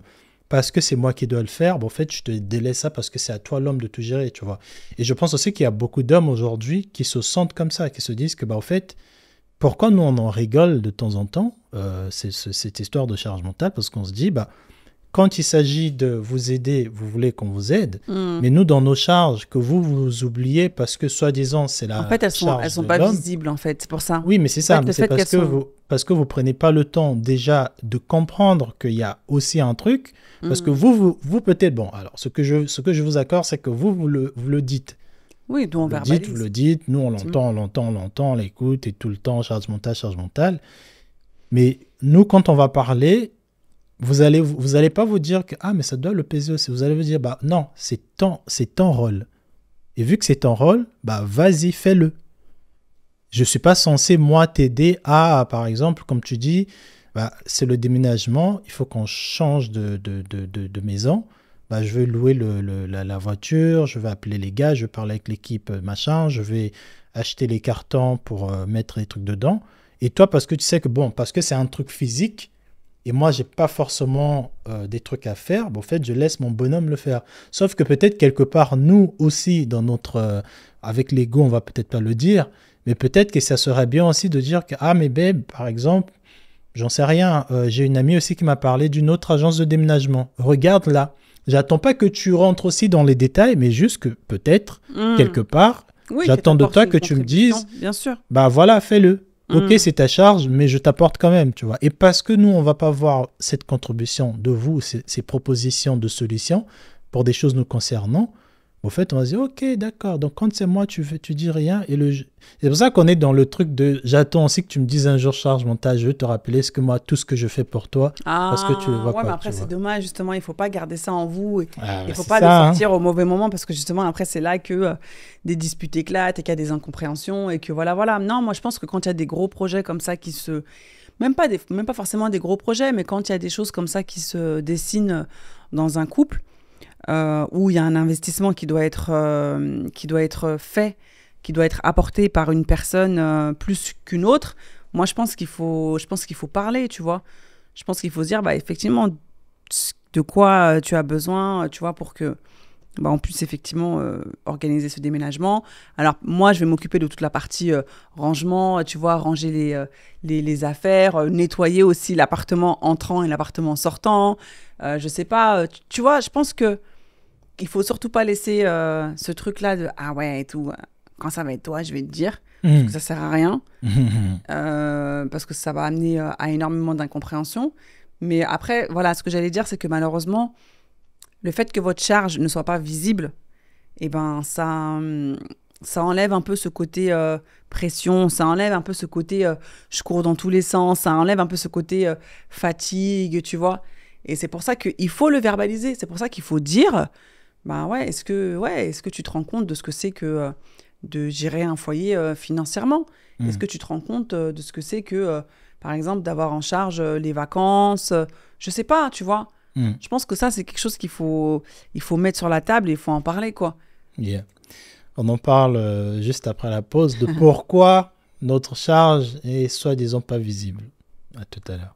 parce que c'est moi qui dois le faire, en fait, je te délaisse ça parce que c'est à toi, l'homme, de tout gérer, tu vois. Et je pense aussi qu'il y a beaucoup d'hommes aujourd'hui qui se sentent comme ça, qui se disent que, en fait, pourquoi nous, on en rigole de temps en temps, cette histoire de charge mentale, parce qu'on se dit, quand il s'agit de vous aider, vous voulez qu'on vous aide, mais nous, dans nos charges, que vous oubliez parce que, soi-disant, c'est la charge de l'homme. En fait, elles sont pas visibles, en fait, c'est pour ça. Oui, mais c'est ça, c'est parce que vous prenez pas le temps, déjà, de comprendre qu'il y a aussi un truc, parce que vous peut-être, alors, ce que je vous accorde, c'est que vous le dites. Oui, nous on verbalise. Vous le dites, nous on l'entend, on l'écoute et tout le temps, charge mentale. Mais nous, quand on va parler, vous allez pas vous dire que mais ça doit le peser aussi. Vous allez vous dire non, c'est ton rôle. Et vu que c'est ton rôle, vas-y, fais-le. Je suis pas censé moi t'aider à, par exemple, comme tu dis, c'est le déménagement, il faut qu'on change de maison. Je vais louer la voiture, je vais appeler les gars, je vais parler avec l'équipe, machin, je vais acheter les cartons pour mettre les trucs dedans. Et toi, parce que tu sais que, parce que c'est un truc physique, et moi, j'ai pas forcément des trucs à faire, en fait, je laisse mon bonhomme le faire. Sauf que peut-être quelque part, nous aussi, dans notre... avec l'ego, on va peut-être pas le dire, mais peut-être que ça serait bien aussi de dire que, mais babe, par exemple, j'en sais rien, j'ai une amie aussi qui m'a parlé d'une autre agence de déménagement. Regarde là. J'attends pas que tu rentres aussi dans les détails, mais juste que peut-être, quelque part, j'attends de toi que tu me dises, bien sûr. Voilà, fais-le. Ok, c'est ta charge, mais je t'apporte quand même, tu vois. Et parce que nous, on va pas voir cette contribution de vous, ces propositions de solutions pour des choses nous concernant, Au fait, on va se dire, ok, d'accord. Donc, quand c'est moi, tu dis rien. C'est pour ça qu'on est dans le truc de, j'attends aussi que tu me dises un jour, charge mentale, je veux te rappeler tout ce que je fais pour toi, parce que tu le vois ouais, pas. mais après, c'est dommage, justement, il faut pas garder ça en vous. Il faut c'est pas ça, le sortir au mauvais moment, parce que justement, après, c'est là que des disputes éclatent et qu'il y a des incompréhensions et que voilà. Non, moi, je pense que quand il y a des gros projets comme ça qui se... même pas forcément des gros projets, mais quand il y a des choses comme ça qui se dessinent dans un couple, où il y a un investissement qui doit être fait, qui doit être apporté par une personne plus qu'une autre, moi je pense qu'il faut parler, tu vois. Je pense qu'il faut se dire, bah, effectivement, de quoi tu as besoin, tu vois, pour que bah, on puisse effectivement organiser ce déménagement. Alors moi, je vais m'occuper de toute la partie rangement, tu vois, ranger les affaires, nettoyer aussi l'appartement entrant et l'appartement sortant. Je sais pas, tu vois, je pense que il faut surtout pas laisser ce truc-là de ah ouais et tout. Quand ça va être toi, je vais te dire parce que ça sert à rien, parce que ça va amener à énormément d'incompréhension. Mais après, voilà, ce que j'allais dire, c'est que malheureusement, le fait que votre charge ne soit pas visible, eh ben ça enlève un peu ce côté pression, ça enlève un peu ce côté je cours dans tous les sens, ça enlève un peu ce côté fatigue, tu vois. Et c'est pour ça qu'il faut le verbaliser, c'est pour ça qu'il faut dire. Ben ouais, est-ce que tu te rends compte de ce que c'est que de gérer un foyer financièrement? Est-ce que tu te rends compte de ce que c'est que, par exemple, d'avoir en charge les vacances? Je sais pas, tu vois. Je pense que ça, c'est quelque chose il faut mettre sur la table et il faut en parler, quoi. Yeah. On en parle juste après la pause de pourquoi notre charge est soi-disant pas visible. À tout à l'heure.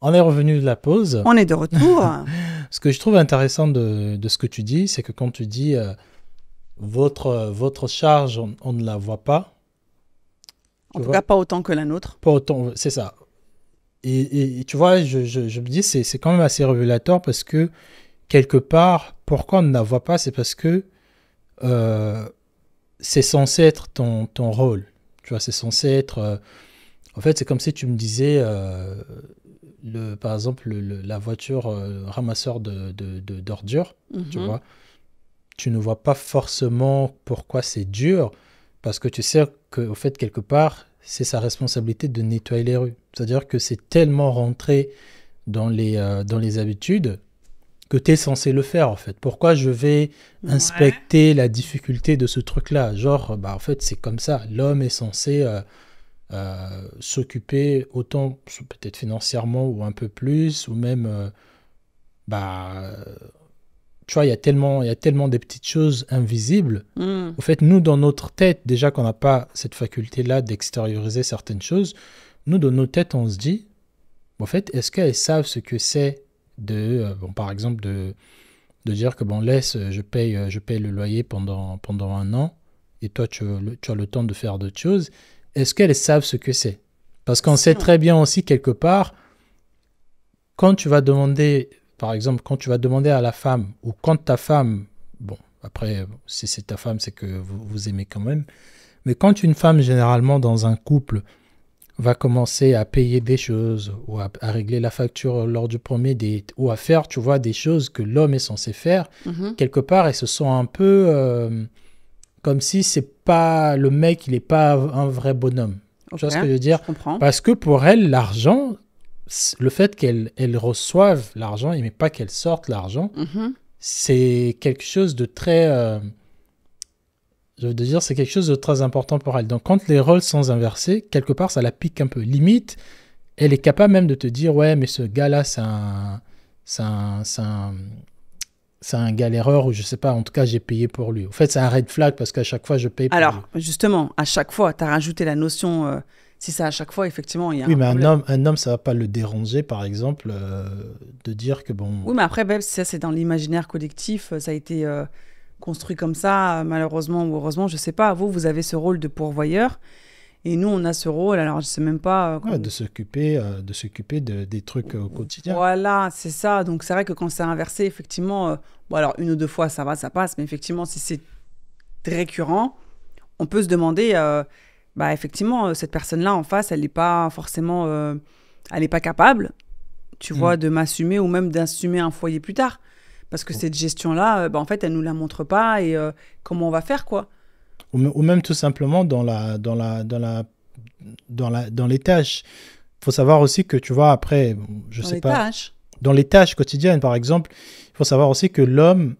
On est revenu de la pause. On est de retour. Ce que je trouve intéressant de ce que tu dis, c'est que quand tu dis votre charge, on ne la voit pas. En tout cas, pas autant que la nôtre. Pas autant, c'est ça. Et tu vois, je me dis, c'est quand même assez révélateur parce que quelque part, pourquoi on ne la voit pas, c'est parce que c'est censé être ton rôle. Tu vois, c'est censé être... en fait, c'est comme si tu me disais... par exemple, la voiture ramasseur d'ordures, tu vois, tu ne vois pas forcément pourquoi c'est dur, parce que tu sais qu'au fait, quelque part, c'est sa responsabilité de nettoyer les rues. C'est-à-dire que c'est tellement rentré dans les habitudes que tu es censé le faire, en fait. Pourquoi je vais inspecter la difficulté de ce truc-là? Genre, bah, en fait, c'est comme ça. L'homme est censé... s'occuper autant peut-être financièrement ou un peu plus ou même tu vois, il y a tellement des petites choses invisibles. Au fait, nous dans notre tête, déjà qu'on n'a pas cette faculté là d'extérioriser certaines choses, nous dans nos têtes on se dit en fait, est-ce qu'elles savent ce que c'est de par exemple de dire que je paye le loyer pendant un an et toi tu as le temps de faire d'autres choses. Est-ce qu'elles savent ce que c'est? Parce qu'on sait très bien aussi, quelque part, quand tu vas demander, par exemple, quand tu vas demander à la femme, ou quand ta femme, bon, après, si c'est ta femme, c'est que vous aimez quand même, mais quand une femme, généralement, dans un couple, va commencer à payer des choses, ou à régler la facture lors du premier date, ou à faire, tu vois, des choses que l'homme est censé faire, quelque part, elle se sent un peu... comme si c'est pas le mec, il n'est pas un vrai bonhomme. Okay, tu vois ce que je veux dire? Je comprends. Parce que pour elle, l'argent, le fait qu'elle reçoive l'argent, mais pas qu'elle sorte l'argent, c'est quelque chose de très... je veux dire, c'est quelque chose de très important pour elle. Donc, quand les rôles sont inversés, quelque part, ça la pique un peu. Limite, elle est capable même de te dire, ouais, mais ce gars-là, c'est un galéreur ou je sais pas, en tout cas, j'ai payé pour lui. En fait, c'est un red flag parce qu'à chaque fois, je paye pour lui. Alors, justement, à chaque fois, tu as rajouté la notion, si c'est à chaque fois, effectivement, il y a oui, mais un homme, ça va pas le déranger, par exemple, de dire que bon... Oui, mais après, ça, c'est dans l'imaginaire collectif, ça a été construit comme ça, malheureusement ou heureusement, je sais pas. Vous avez ce rôle de pourvoyeur Et nous, on a ce rôle, alors je sais même pas... Ouais, de s'occuper des trucs au quotidien. Voilà, c'est ça. Donc, c'est vrai que quand c'est inversé, effectivement... bon, alors, une ou deux fois, ça va, ça passe. Mais effectivement, si c'est récurrent, on peut se demander... bah, effectivement, cette personne-là en face, elle n'est pas forcément... elle n'est pas capable, tu vois, de m'assumer ou même d'assumer un foyer plus tard. Parce que cette gestion-là, bah, en fait, elle ne nous la montre pas. Et comment on va faire, quoi? Ou même tout simplement dans les tâches. Il faut savoir aussi que, tu vois, après, je Dans sais les pas, tâches. dans les tâches quotidiennes, par exemple, il faut savoir aussi que l'homme,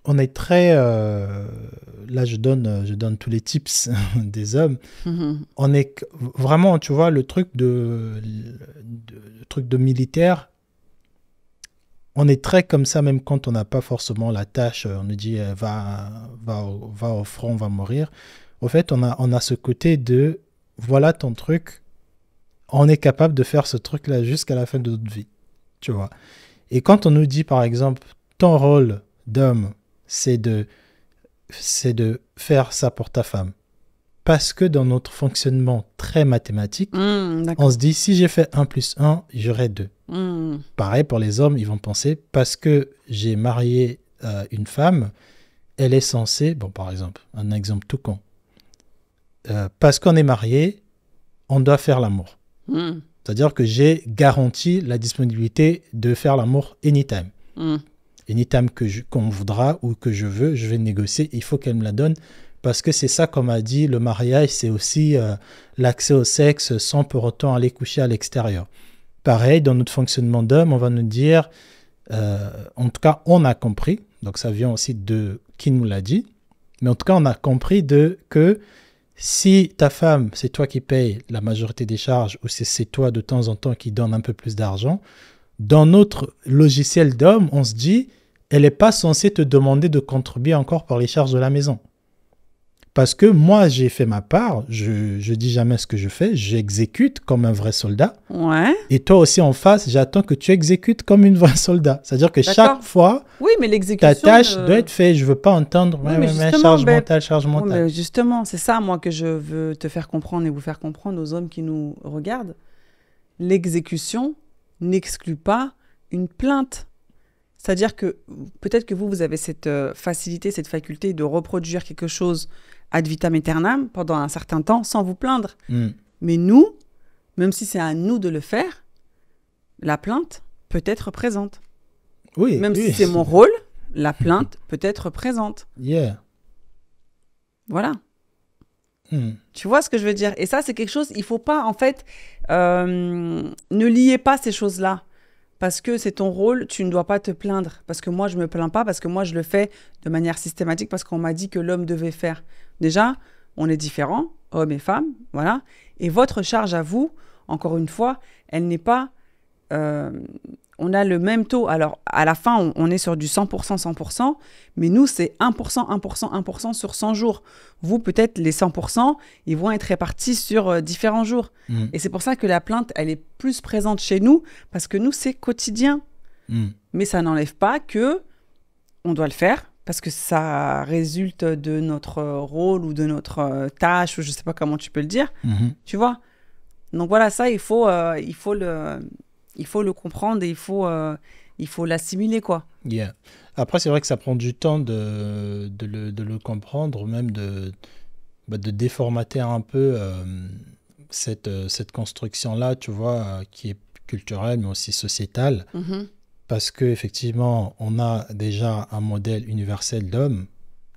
on est très... là, je donne tous les tips des hommes. On est vraiment, tu vois, le truc de militaire, on est très comme ça, même quand on n'a pas forcément la tâche. On nous dit, va au front, va mourir. Au fait, on a ce côté de, voilà ton truc, on est capable de faire ce truc-là jusqu'à la fin de notre vie, tu vois. Et quand on nous dit, par exemple, ton rôle d'homme, c'est de faire ça pour ta femme. Parce que dans notre fonctionnement très mathématique, on se dit, si j'ai fait 1 + 1, j'aurai 2. Pareil pour les hommes, ils vont penser, parce que j'ai marié une femme, elle est censée, bon par exemple, un exemple tout con, parce qu'on est marié, on doit faire l'amour. C'est-à-dire que j'ai garanti la disponibilité de faire l'amour anytime. Anytime qu'on voudra ou que je veux, je vais négocier, il faut qu'elle me la donne. Parce que c'est ça, comme a dit, le mariage, c'est aussi l'accès au sexe sans pour autant aller coucher à l'extérieur. Pareil, dans notre fonctionnement d'homme, on va nous dire, en tout cas, on a compris, donc ça vient aussi de qui nous l'a dit, mais en tout cas, on a compris que si ta femme, c'est toi qui payes la majorité des charges, ou c'est toi de temps en temps qui donne un peu plus d'argent, dans notre logiciel d'homme, on se dit, elle n'est pas censée te demander de contribuer encore pour les charges de la maison. Parce que moi, j'ai fait ma part, je dis jamais ce que je fais, j'exécute comme un vrai soldat. Ouais. Et toi aussi en face, j'attends que tu exécutes comme une vraie soldat. C'est-à-dire que chaque fois, oui, mais l'exécution, ta tâche doit être faite. Je ne veux pas entendre charge mentale. Mais justement, c'est ça, moi, que je veux te faire comprendre et vous faire comprendre aux hommes qui nous regardent. L'exécution n'exclut pas une plainte. C'est-à-dire que peut-être que vous avez cette facilité, cette faculté de reproduire quelque chose ad vitam aeternam pendant un certain temps sans vous plaindre. Mais nous, même si c'est à nous de le faire, la plainte peut être présente. Oui. Même si c'est mon rôle, la plainte peut être présente. Yeah. Voilà. Tu vois ce que je veux dire? Et ça, c'est quelque chose, il ne faut pas, en fait, ne liez pas ces choses-là. Parce que c'est ton rôle, tu ne dois pas te plaindre. Parce que moi, je ne me plains pas, parce que moi, je le fais de manière systématique, parce qu'on m'a dit que l'homme devait faire. Déjà, on est différents, hommes et femmes, voilà. Et votre charge à vous, encore une fois, elle n'est pas... on a le même taux. Alors, à la fin, on est sur du 100%, 100%, mais nous, c'est 1%, 1%, 1% sur 100 jours. Vous, peut-être, les 100%, ils vont être répartis sur différents jours. Et c'est pour ça que la plainte, elle est plus présente chez nous, parce que nous, c'est quotidien. Mais ça n'enlève pas que on doit le faire, parce que ça résulte de notre rôle ou de notre tâche, ou je ne sais pas comment tu peux le dire. Tu vois? Donc voilà, ça, il faut le comprendre et il faut l'assimiler, quoi. Yeah. Après, c'est vrai que ça prend du temps de le comprendre, même de déformater un peu cette construction-là, tu vois, qui est culturelle, mais aussi sociétale. Parce qu'effectivement, on a déjà un modèle universel d'homme,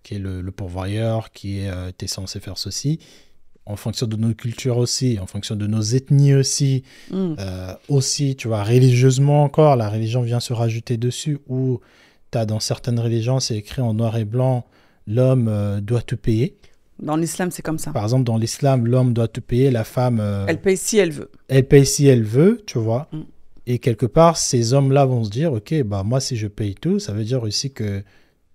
qui est le pourvoyeur, qui est censé faire ceci. En fonction de nos cultures aussi, en fonction de nos ethnies aussi, aussi, tu vois, religieusement encore, la religion vient se rajouter dessus, où tu as dans certaines religions, c'est écrit en noir et blanc, l'homme doit te payer. Dans l'islam, c'est comme ça. Par exemple, dans l'islam, l'homme doit te payer, la femme... elle paye si elle veut. Elle paye si elle veut, tu vois. Et quelque part, ces hommes-là vont se dire, ok, bah moi, si je paye tout, ça veut dire aussi que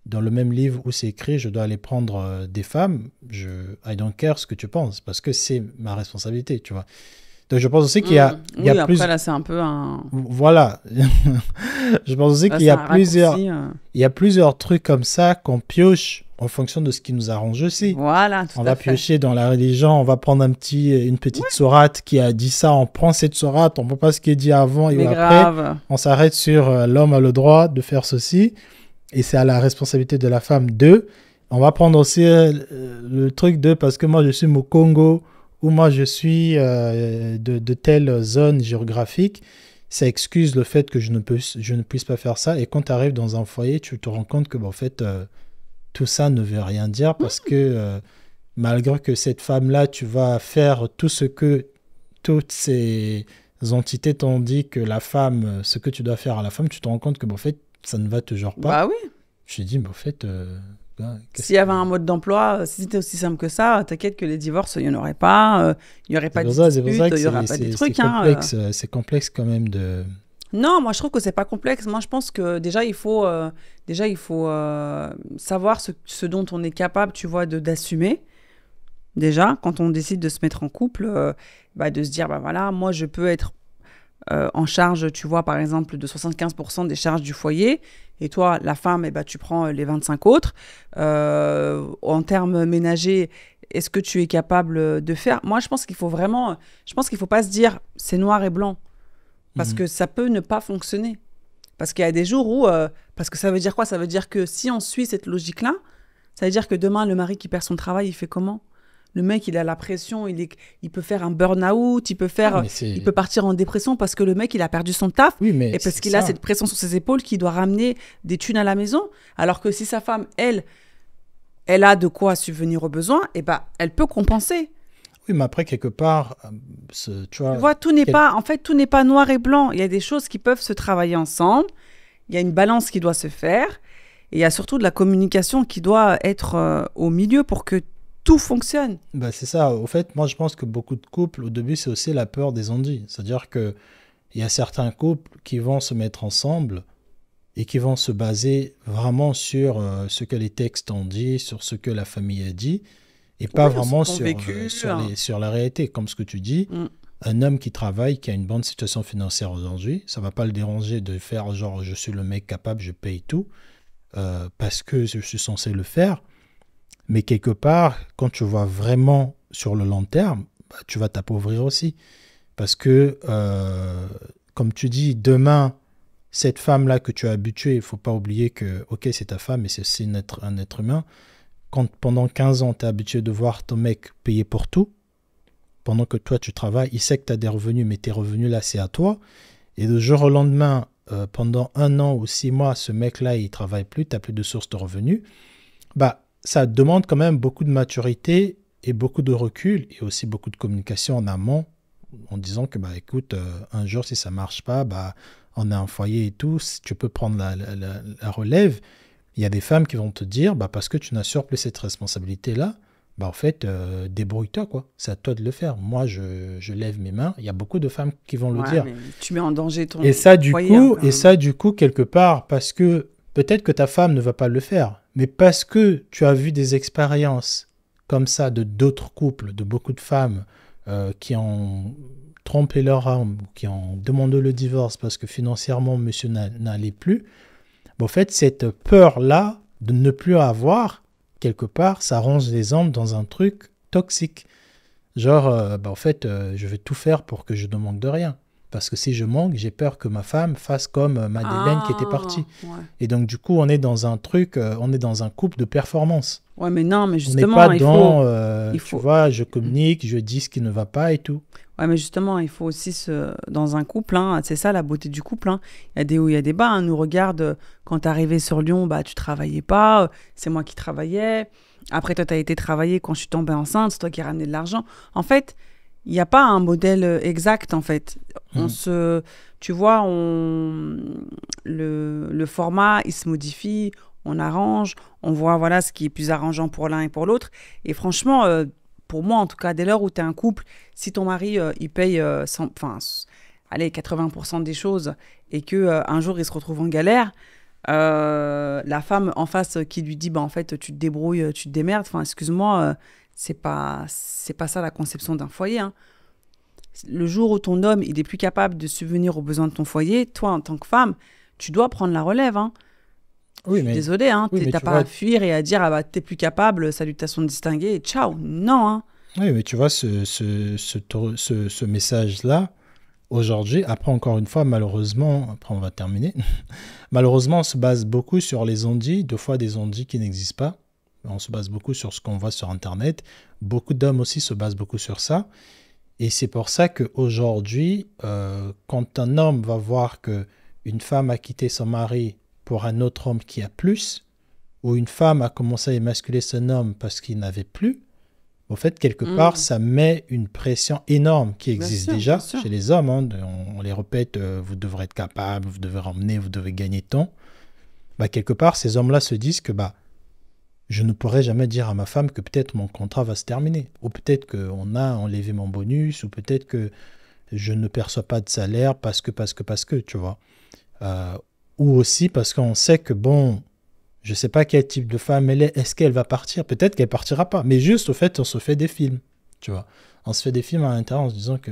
dans le même livre où c'est écrit, je dois aller prendre des femmes, I don't care ce que tu penses, parce que c'est ma responsabilité, tu vois. Donc, je pense aussi qu'il y a, il y a après, là, c'est un peu un... Voilà. Je pense aussi qu'il y a plusieurs trucs comme ça qu'on pioche en fonction de ce qui nous arrange aussi. Voilà, on va piocher dans la religion, on va prendre une petite sourate qui a dit ça, on prend cette sourate, on ne prend pas ce qui est dit avant et après, on s'arrête sur l'homme a le droit de faire ceci et c'est à la responsabilité de la femme de. On va prendre aussi le truc de parce que moi je suis au Congo ou moi je suis de telle zone géographique, ça excuse le fait que je ne puisse pas faire ça. Et quand tu arrives dans un foyer, tu te rends compte que en fait, tout ça ne veut rien dire parce que malgré que cette femme-là, tu vas faire tout ce que toutes ces entités t'ont dit que la femme, ce que tu dois faire à la femme, tu te rends compte que en fait, ça ne va toujours pas. Bah oui. Je me dis, en fait... S'il y avait un mode d'emploi, si c'était aussi simple que ça, t'inquiète que les divorces, il n'y en aurait pas, il n'y aurait pas de disputes, il n'y aurait pas des trucs. C'est complexe quand même de... Non, moi je trouve que c'est pas complexe. Moi je pense que déjà il faut savoir ce dont on est capable, tu vois, d'assumer. Déjà, quand on décide de se mettre en couple, de se dire, voilà, moi je peux être en charge, tu vois, par exemple, de 75% des charges du foyer. Et toi, la femme, tu prends les 25 autres. En termes ménagers, est-ce que tu es capable de faire? Moi, je pense qu'il faut pas se dire c'est noir et blanc. Parce que ça peut ne pas fonctionner. Parce qu'il y a des jours où... parce que ça veut dire quoi? Ça veut dire que si on suit cette logique-là, ça veut dire que demain, le mari qui perd son travail, il fait comment? Le mec, il a la pression, il peut faire un burn-out, il peut partir en dépression parce que le mec, il a perdu son taf et parce qu'il a cette pression sur ses épaules qu'il doit ramener des thunes à la maison. Alors que si sa femme, elle a de quoi subvenir aux besoins, elle peut compenser. Oui, mais après, quelque part, tu vois, tout n'est pas noir et blanc. Il y a des choses qui peuvent se travailler ensemble. Il y a une balance qui doit se faire. Et il y a surtout de la communication qui doit être au milieu pour que tout fonctionne. C'est ça. Au fait, moi, je pense que beaucoup de couples, au début, c'est aussi la peur des on-dit. C'est-à-dire qu'il y a certains couples qui vont se mettre ensemble et qui vont se baser vraiment sur ce que les textes ont dit, sur ce que la famille a dit, et pas vraiment sur la réalité. Comme ce que tu dis, un homme qui travaille, qui a une bonne situation financière aujourd'hui, ça ne va pas le déranger de faire genre « je suis le mec capable, je paye tout parce que je suis censé le faire ». Mais quelque part, quand tu vois vraiment sur le long terme, tu vas t'appauvrir aussi. Parce que, comme tu dis, demain, cette femme-là que tu as habituée, il ne faut pas oublier que, ok, c'est ta femme, mais c'est aussi un être humain. Quand pendant 15 ans, tu es habitué de voir ton mec payer pour tout, pendant que toi, tu travailles, il sait que tu as des revenus, mais tes revenus, là, c'est à toi. Et de jour au lendemain, pendant 1 an ou 6 mois, ce mec-là, il ne travaille plus, tu n'as plus de source de revenus. Ça demande quand même beaucoup de maturité et beaucoup de recul et aussi beaucoup de communication en amont en disant que, écoute, un jour, si ça ne marche pas, on a un foyer et tout, si tu peux prendre la relève. Il y a des femmes qui vont te dire, parce que tu n'assures plus cette responsabilité-là, en fait, débrouille-toi, quoi. C'est à toi de le faire. Moi, je lève mes mains. Il y a beaucoup de femmes qui vont le dire. Mais tu mets en danger ton foyer. Du coup, quelque part, parce que peut-être que ta femme ne va pas le faire, mais parce que tu as vu des expériences comme ça de d'autres couples, de beaucoup de femmes qui ont trompé leur homme, qui ont demandé le divorce parce que financièrement, monsieur n'allait plus, en fait, cette peur-là de ne plus avoir, quelque part, ça range les hommes dans un truc toxique. Genre, en fait, je vais tout faire pour que je ne manque de rien. Parce que si je manque, j'ai peur que ma femme fasse comme Madeleine qui était partie. Ouais. Et donc, du coup, on est dans un truc, on est dans un couple de performance. Ouais, mais non, mais justement, on n'est pas tu vois, je communique, je dis ce qui ne va pas et tout. Ouais, mais justement, il faut aussi dans un couple, c'est ça la beauté du couple. Il y a des hauts, il y a des bas. Nous regarde, quand tu es arrivé sur Lyon, tu travaillais pas, c'est moi qui travaillais. Après, toi, tu as été travailler quand je suis tombée enceinte, c'est toi qui as ramené de l'argent. En fait, il n'y a pas un modèle exact, en fait. Tu vois, le format, il se modifie, on arrange, on voit voilà, ce qui est plus arrangeant pour l'un et pour l'autre. Et franchement, pour moi, en tout cas, dès lors où tu es un couple, si ton mari, il paye 80% des choses et qu'un jour, il se retrouve en galère, la femme en face qui lui dit, en fait, tu te débrouilles, tu te démerdes, excuse-moi... c'est pas ça la conception d'un foyer. Le jour où ton homme, il est plus capable de subvenir aux besoins de ton foyer, toi, en tant que femme, tu dois prendre la relève. Hein. Oui, mais... Désolé, hein, oui, t'as pas à fuir et à dire, ah bah, t'es plus capable, salutations distinguées, et ciao. Non, hein. Oui, mais tu vois, ce message-là, aujourd'hui, après, encore une fois, malheureusement, après, on va terminer. Malheureusement, on se base beaucoup sur les on-dit, deux fois des on-dit qui n'existent pas. On se base beaucoup sur ce qu'on voit sur Internet. Beaucoup d'hommes aussi se basent beaucoup sur ça. Et c'est pour ça qu'aujourd'hui, quand un homme va voir qu'une femme a quitté son mari pour un autre homme qui a plus, ou une femme a commencé à émasculer son homme parce qu'il n'avait plus, au fait, quelque part, ça met une pression énorme qui existe déjà chez les hommes. Hein. On les répète, vous devrez être capable, vous devez ramener, vous devez gagner temps. Bah, quelque part, ces hommes-là se disent que je ne pourrai jamais dire à ma femme que peut-être mon contrat va se terminer. Ou peut-être qu'on a enlevé mon bonus, ou peut-être que je ne perçois pas de salaire parce que, tu vois. Ou aussi parce qu'on sait que, bon... Je ne sais pas quel type de femme elle est. Est-ce qu'elle va partir? Peut-être qu'elle ne partira pas. Mais juste, au fait, on se fait des films. Tu vois. On se fait des films à l'intérieur en se disant que...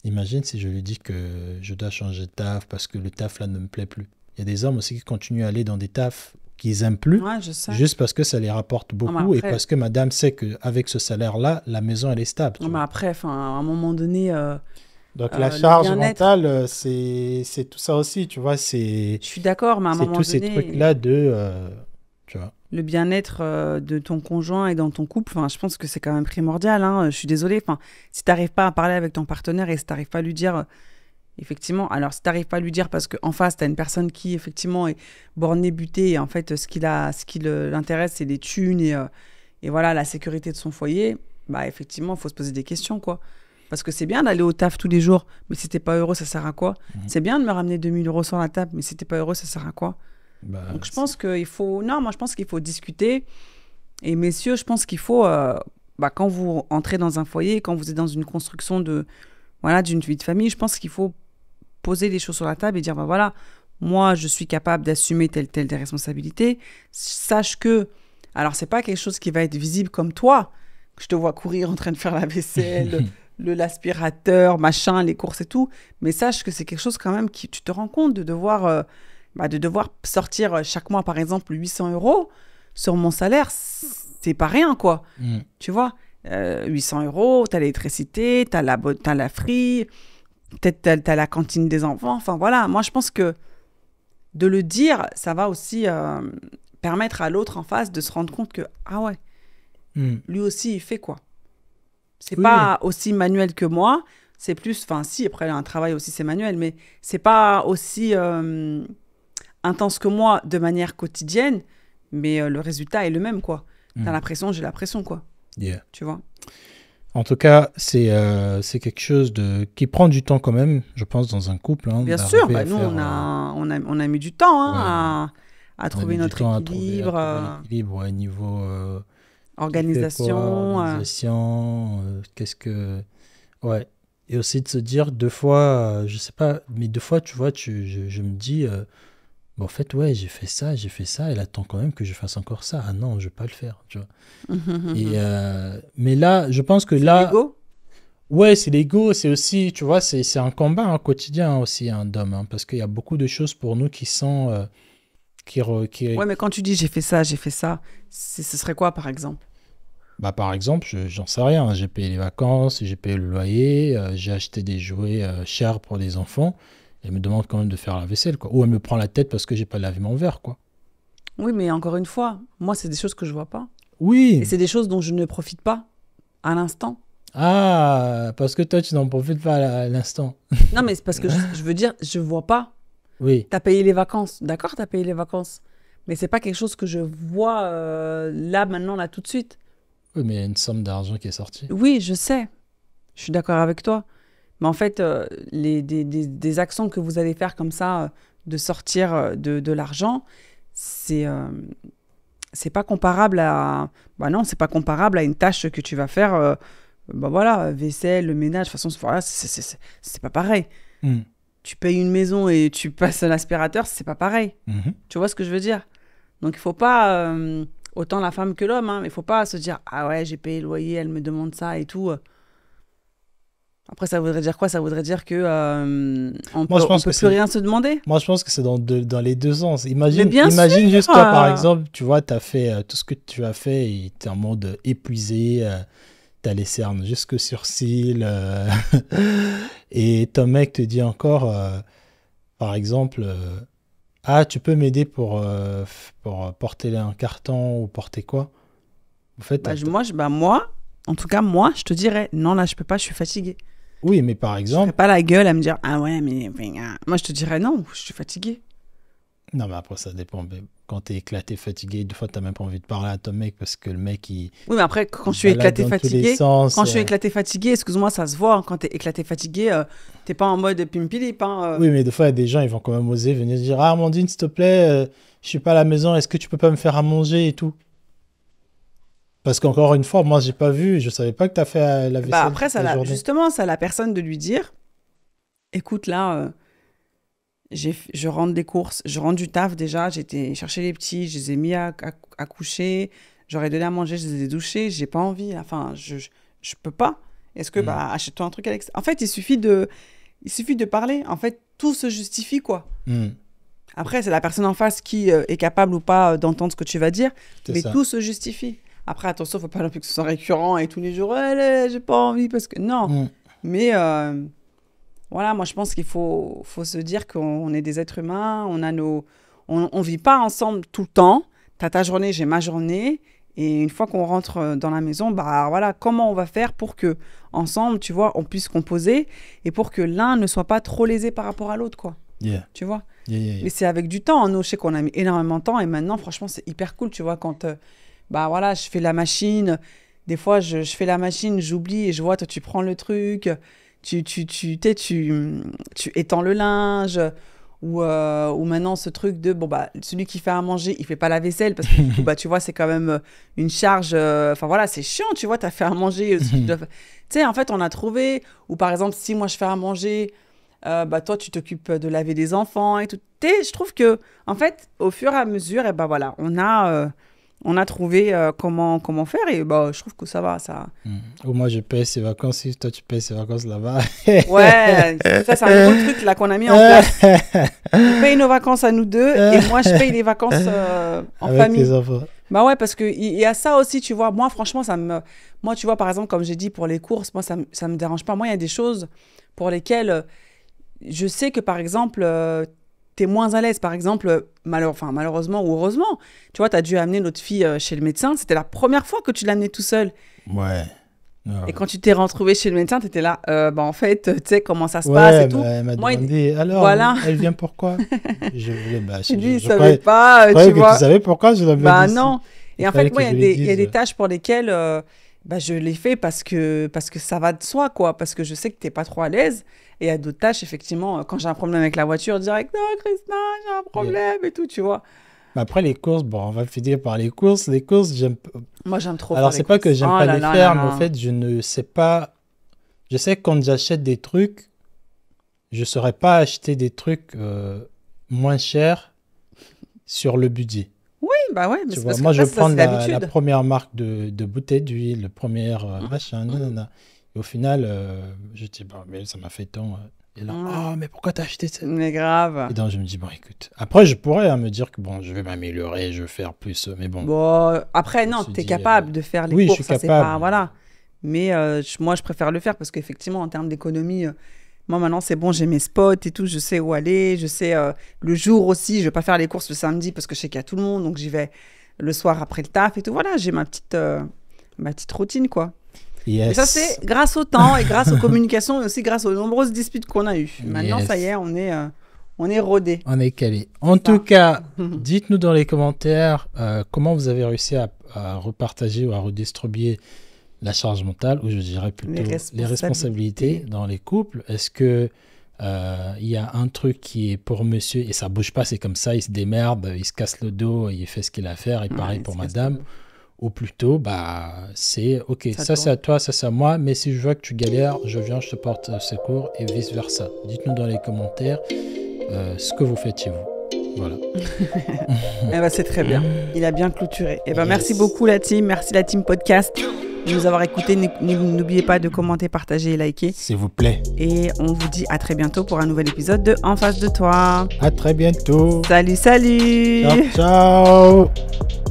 Imagine si je lui dis que je dois changer de taf parce que le taf là ne me plaît plus. Il y a des hommes aussi qui continuent à aller dans des tafs qu'ils n'aiment plus. Ouais, je sais. Juste parce que ça les rapporte beaucoup après... et parce que madame sait qu'avec ce salaire-là, la maison, elle est stable. Non, mais après, à un moment donné... Donc la charge mentale, c'est tout ça aussi, tu vois. Je suis d'accord, mais à un moment donné... C'est tous ces trucs-là tu vois. Le bien-être de ton conjoint et dans ton couple, je pense que c'est quand même primordial. Hein. Je suis désolée, si tu n'arrives pas à parler avec ton partenaire et si tu n'arrives pas à lui dire... Effectivement, alors si tu n'arrives pas à lui dire parce qu'en face, tu as une personne qui, effectivement, est bornée, butée, et en fait, ce qui l'intéresse, c'est les thunes et voilà, la sécurité de son foyer, effectivement, il faut se poser des questions, quoi. Parce que c'est bien d'aller au taf tous les jours, mais si t'es pas heureux, ça sert à quoi? C'est bien de me ramener 2000 € sur la table, mais si t'es pas heureux, ça sert à quoi? Donc je pense qu'il faut... Non, moi je pense qu'il faut discuter. Et messieurs, je pense qu'il faut... quand vous entrez dans un foyer, quand vous êtes dans une construction d'une vie de famille, je pense qu'il faut poser les choses sur la table et dire, voilà, moi je suis capable d'assumer telle des responsabilités. Sache que... Alors c'est pas quelque chose qui va être visible comme toi, que je te vois courir en train de faire la vaisselle... l'aspirateur, machin, les courses et tout. Mais sache que c'est quelque chose quand même qui tu te rends compte de devoir sortir chaque mois, par exemple, 800 € sur mon salaire. C'est pas rien, quoi. Tu vois, 800 €, t'as l'électricité, t'as la free, peut-être t'as la cantine des enfants. Enfin, voilà. Moi, je pense que de le dire, ça va aussi permettre à l'autre en face de se rendre compte que, ah ouais, lui aussi, il fait quoi. C'est pas aussi manuel que moi, c'est plus, si, après un travail aussi c'est manuel, mais c'est pas aussi intense que moi de manière quotidienne, mais le résultat est le même, quoi. T'as la pression, j'ai la pression, quoi. Yeah. Tu vois. En tout cas, c'est quelque chose qui prend du temps quand même, je pense, dans un couple. Hein, bien sûr, nous on a mis du temps à trouver notre équilibre. À trouver l'équilibre niveau... organisation. Qu'est-ce que... Ouais. Et aussi de se dire, deux fois, je sais pas, mais deux fois, tu vois, je me dis, en fait, ouais, j'ai fait ça, elle attend quand même que je fasse encore ça. Ah non, je vais pas le faire, tu vois. Mais là, je pense que là... C'est l'ego ? Ouais, c'est l'ego, c'est aussi, tu vois, c'est un combat quotidien aussi, d'homme, parce qu'il y a beaucoup de choses pour nous qui sont... Ouais, mais quand tu dis j'ai fait ça, ce serait quoi, par exemple? Par exemple, j'en sais rien. J'ai payé les vacances, j'ai payé le loyer, j'ai acheté des jouets chers pour les enfants. Elle me demande quand même de faire la vaisselle, quoi. Ou elle me prend la tête parce que j'ai pas lavé mon verre, quoi. Oui, mais encore une fois, moi, c'est des choses que je vois pas. Oui. Et c'est des choses dont je ne profite pas à l'instant. Ah, parce que toi, tu n'en profites pas à l'instant. Non, mais c'est parce que je veux dire, je vois pas. Oui. T'as payé les vacances. D'accord, t'as payé les vacances. Mais c'est pas quelque chose que je vois là, maintenant, là, tout de suite. Oui, mais il y a une somme d'argent qui est sortie. Oui, je sais. Je suis d'accord avec toi. Mais en fait, des actions que vous allez faire comme ça, de sortir de l'argent, c'est pas comparable à... non, c'est pas comparable à une tâche que tu vas faire. Voilà, vaisselle, le ménage, de toute façon, voilà, c'est pas pareil. Tu payes une maison et tu passes un aspirateur, c'est pas pareil. Tu vois ce que je veux dire? Donc, il faut pas... autant la femme que l'homme, hein, mais il faut pas se dire « Ah ouais, j'ai payé le loyer, elle me demande ça et tout. » Après, ça voudrait dire quoi? Ça voudrait dire que on Moi, je peut pense que plus rien se demander. Moi, je pense que c'est dans les deux sens. Imagine, Mais bien imagine sûr. juste toi, par exemple, tu vois, tu as fait tout ce que tu as fait et tu es en mode épuisé. Tu as les cernes jusque sourcils. Et ton mec te dit encore, par exemple, ah, tu peux m'aider pour porter un carton ou porter quoi? En fait, Moi, en tout cas, moi, je te dirais, non, là, je peux pas, je suis fatiguée. oui, mais par Je exemple, ferais pas la gueule à me dire, ah ouais, mais moi, je te dirais, non, je suis fatiguée. non, mais après, ça dépend. Mais quand tu es éclaté, fatigué, des fois, tu n'as même pas envie de parler à ton mec parce que le mec, il Oui, mais après, quand je suis balade éclatée, dans tous les fatiguée, sens. quand je suis éclatée, fatiguée, excuse-moi, ça se voit, hein, quand t'es éclatée, fatiguée, t'es pas en mode pimpilip, hein. Oui, mais des fois, il y a des gens, ils vont quand même oser venir dire, ah, Amandine, s'il te plaît, je suis pas à la maison, est-ce que tu peux pas me faire à manger et tout? Parce qu'encore une fois, moi, j'ai pas vu, je savais pas que tu as fait la vaisselle Après, toute la journée. justement, ça la personne de lui dire, écoute, là, je rentre des courses, je rentre du taf déjà, j'ai été chercher les petits, je les ai mis à coucher, j'aurais donné à manger, je les ai douchés, j'ai pas envie, enfin, je peux pas. Est-ce que, achète-toi un truc à l'extérieur. En fait, il suffit de parler. En fait, tout se justifie, quoi. Après, c'est la personne en face qui est capable ou pas d'entendre ce que tu vas dire, mais tout se justifie. Après, attention, faut pas non plus que ce soit récurrent et tous les jours, allez, j'ai pas envie parce que non. Mais voilà, moi je pense qu'il faut se dire qu'on est des êtres humains, on vit pas ensemble tout le temps. T'as ta journée, j'ai ma journée, et une fois qu'on rentre dans la maison, bah voilà, comment on va faire pour que ensemble, tu vois, on puisse composer et pour que l'un ne soit pas trop lésé par rapport à l'autre, quoi. Tu vois. Mais c'est avec du temps. Nous, je sais qu'on a mis énormément de temps et maintenant, franchement, c'est hyper cool, tu vois, quand bah voilà, je fais la machine. Des fois, je fais la machine, j'oublie et je vois, toi, tu prends le truc, tu étends le linge, ou maintenant, ce truc de, bon, bah, celui qui fait à manger, il fait pas la vaisselle, parce que, du coup, bah, tu vois, c'est quand même une charge, enfin, voilà, c'est chiant, tu vois, t'as fait à manger. Tu sais, en fait, on a trouvé, ou par exemple, si moi, je fais à manger, bah, toi, tu t'occupes de laver des enfants et tout. Je trouve que, en fait, au fur et à mesure, et bah, voilà, on a trouvé comment faire et bah, je trouve que ça va. Ça... Ou moi, je paye ses vacances si toi, tu payes ses vacances là-bas. Ouais, ça, c'est un nouveau truc là, qu'on a mis en place. On paye nos vacances à nous deux et moi, je paye les vacances en avec famille. les enfants. Bah ouais, parce qu'il y a ça aussi, tu vois. Moi, franchement, moi, tu vois, par exemple, comme j'ai dit, pour les courses, moi, ça me dérange pas. Moi, il y a des choses pour lesquelles je sais que, par exemple... t'es moins à l'aise, par exemple, malheureusement ou heureusement. Tu vois, t'as dû amener notre fille chez le médecin. C'était la première fois que tu l'amenais tout seul. Ouais. Et quand tu t'es retrouvé chez le médecin, t'étais là, bah en fait, tu sais comment ça se passe et tout. Elle m'a demandé, alors, voilà. elle vient pourquoi? Je voulais, lui, il savait pas, tu vois. Tu savais pourquoi je l'avais dit. Bah non. Et en fait, moi, il y a des tâches pour lesquelles bah, je les fais parce que ça va de soi, quoi. Parce que je sais que t'es pas trop à l'aise. Et il y a d'autres tâches, effectivement, quand j'ai un problème avec la voiture, direct, non, Christina, j'ai un problème et tout, tu vois. Mais après, les courses, bon, on va finir par les courses. Les courses, j'aime... Moi, j'aime trop Alors, faire c'est pas que j'aime pas les faire, mais en là. fait, je ne sais pas... Je sais que quand j'achète des trucs, je ne saurais pas acheter des trucs moins chers sur le budget. Oui, bah ouais. Mais tu c'est vois, parce moi, que je ça, prends c'est la l'habitude. première marque de bouteille d'huile, le premier machin, nanana. Et au final, je dis, bon, mais ça m'a fait tant... Et là, oh, mais pourquoi t'as acheté ça? Mais grave. Et donc, je me dis, bon, écoute. Après, je pourrais me dire que, bon, je vais m'améliorer, je vais faire plus, mais bon. Bon, après, non, t'es capable de faire les oui, courses. je suis ça, capable. c'est pas, voilà. Mais moi, je préfère le faire parce qu'effectivement, en termes d'économie, moi, maintenant, c'est bon, j'ai mes spots et tout, je sais où aller, je sais le jour aussi, je vais pas faire les courses le samedi parce que je sais qu'il y a tout le monde, donc j'y vais le soir après le taf et tout. Voilà, j'ai ma petite routine, quoi. Yes. Et ça, c'est grâce au temps et grâce aux communications et aussi grâce aux nombreuses disputes qu'on a eues. Maintenant, ça y est, on est rodé. On est calé. En tout cas, dites-nous dans les commentaires comment vous avez réussi à repartager ou à redistribuer la charge mentale, ou je dirais plutôt les responsabilités dans les couples. Est-ce que il y a un truc qui est pour monsieur et ça bouge pas, c'est comme ça, il se démerde, il se casse le dos, il fait ce qu'il a à faire, et pareil pour madame. Ou plutôt, bah, c'est ok, ça c'est à toi, ça c'est à moi, mais si je vois que tu galères, je viens, je te porte secours et vice versa. Dites-nous dans les commentaires ce que vous faites chez vous. Voilà. Eh ben, c'est très bien. Il a bien clôturé. Eh ben, merci beaucoup la team, merci la team podcast. de nous avoir écoutés. N'oubliez pas de commenter, partager et liker. S'il vous plaît. Et on vous dit à très bientôt pour un nouvel épisode de En face de toi. À très bientôt. Salut, salut. Ciao, ciao.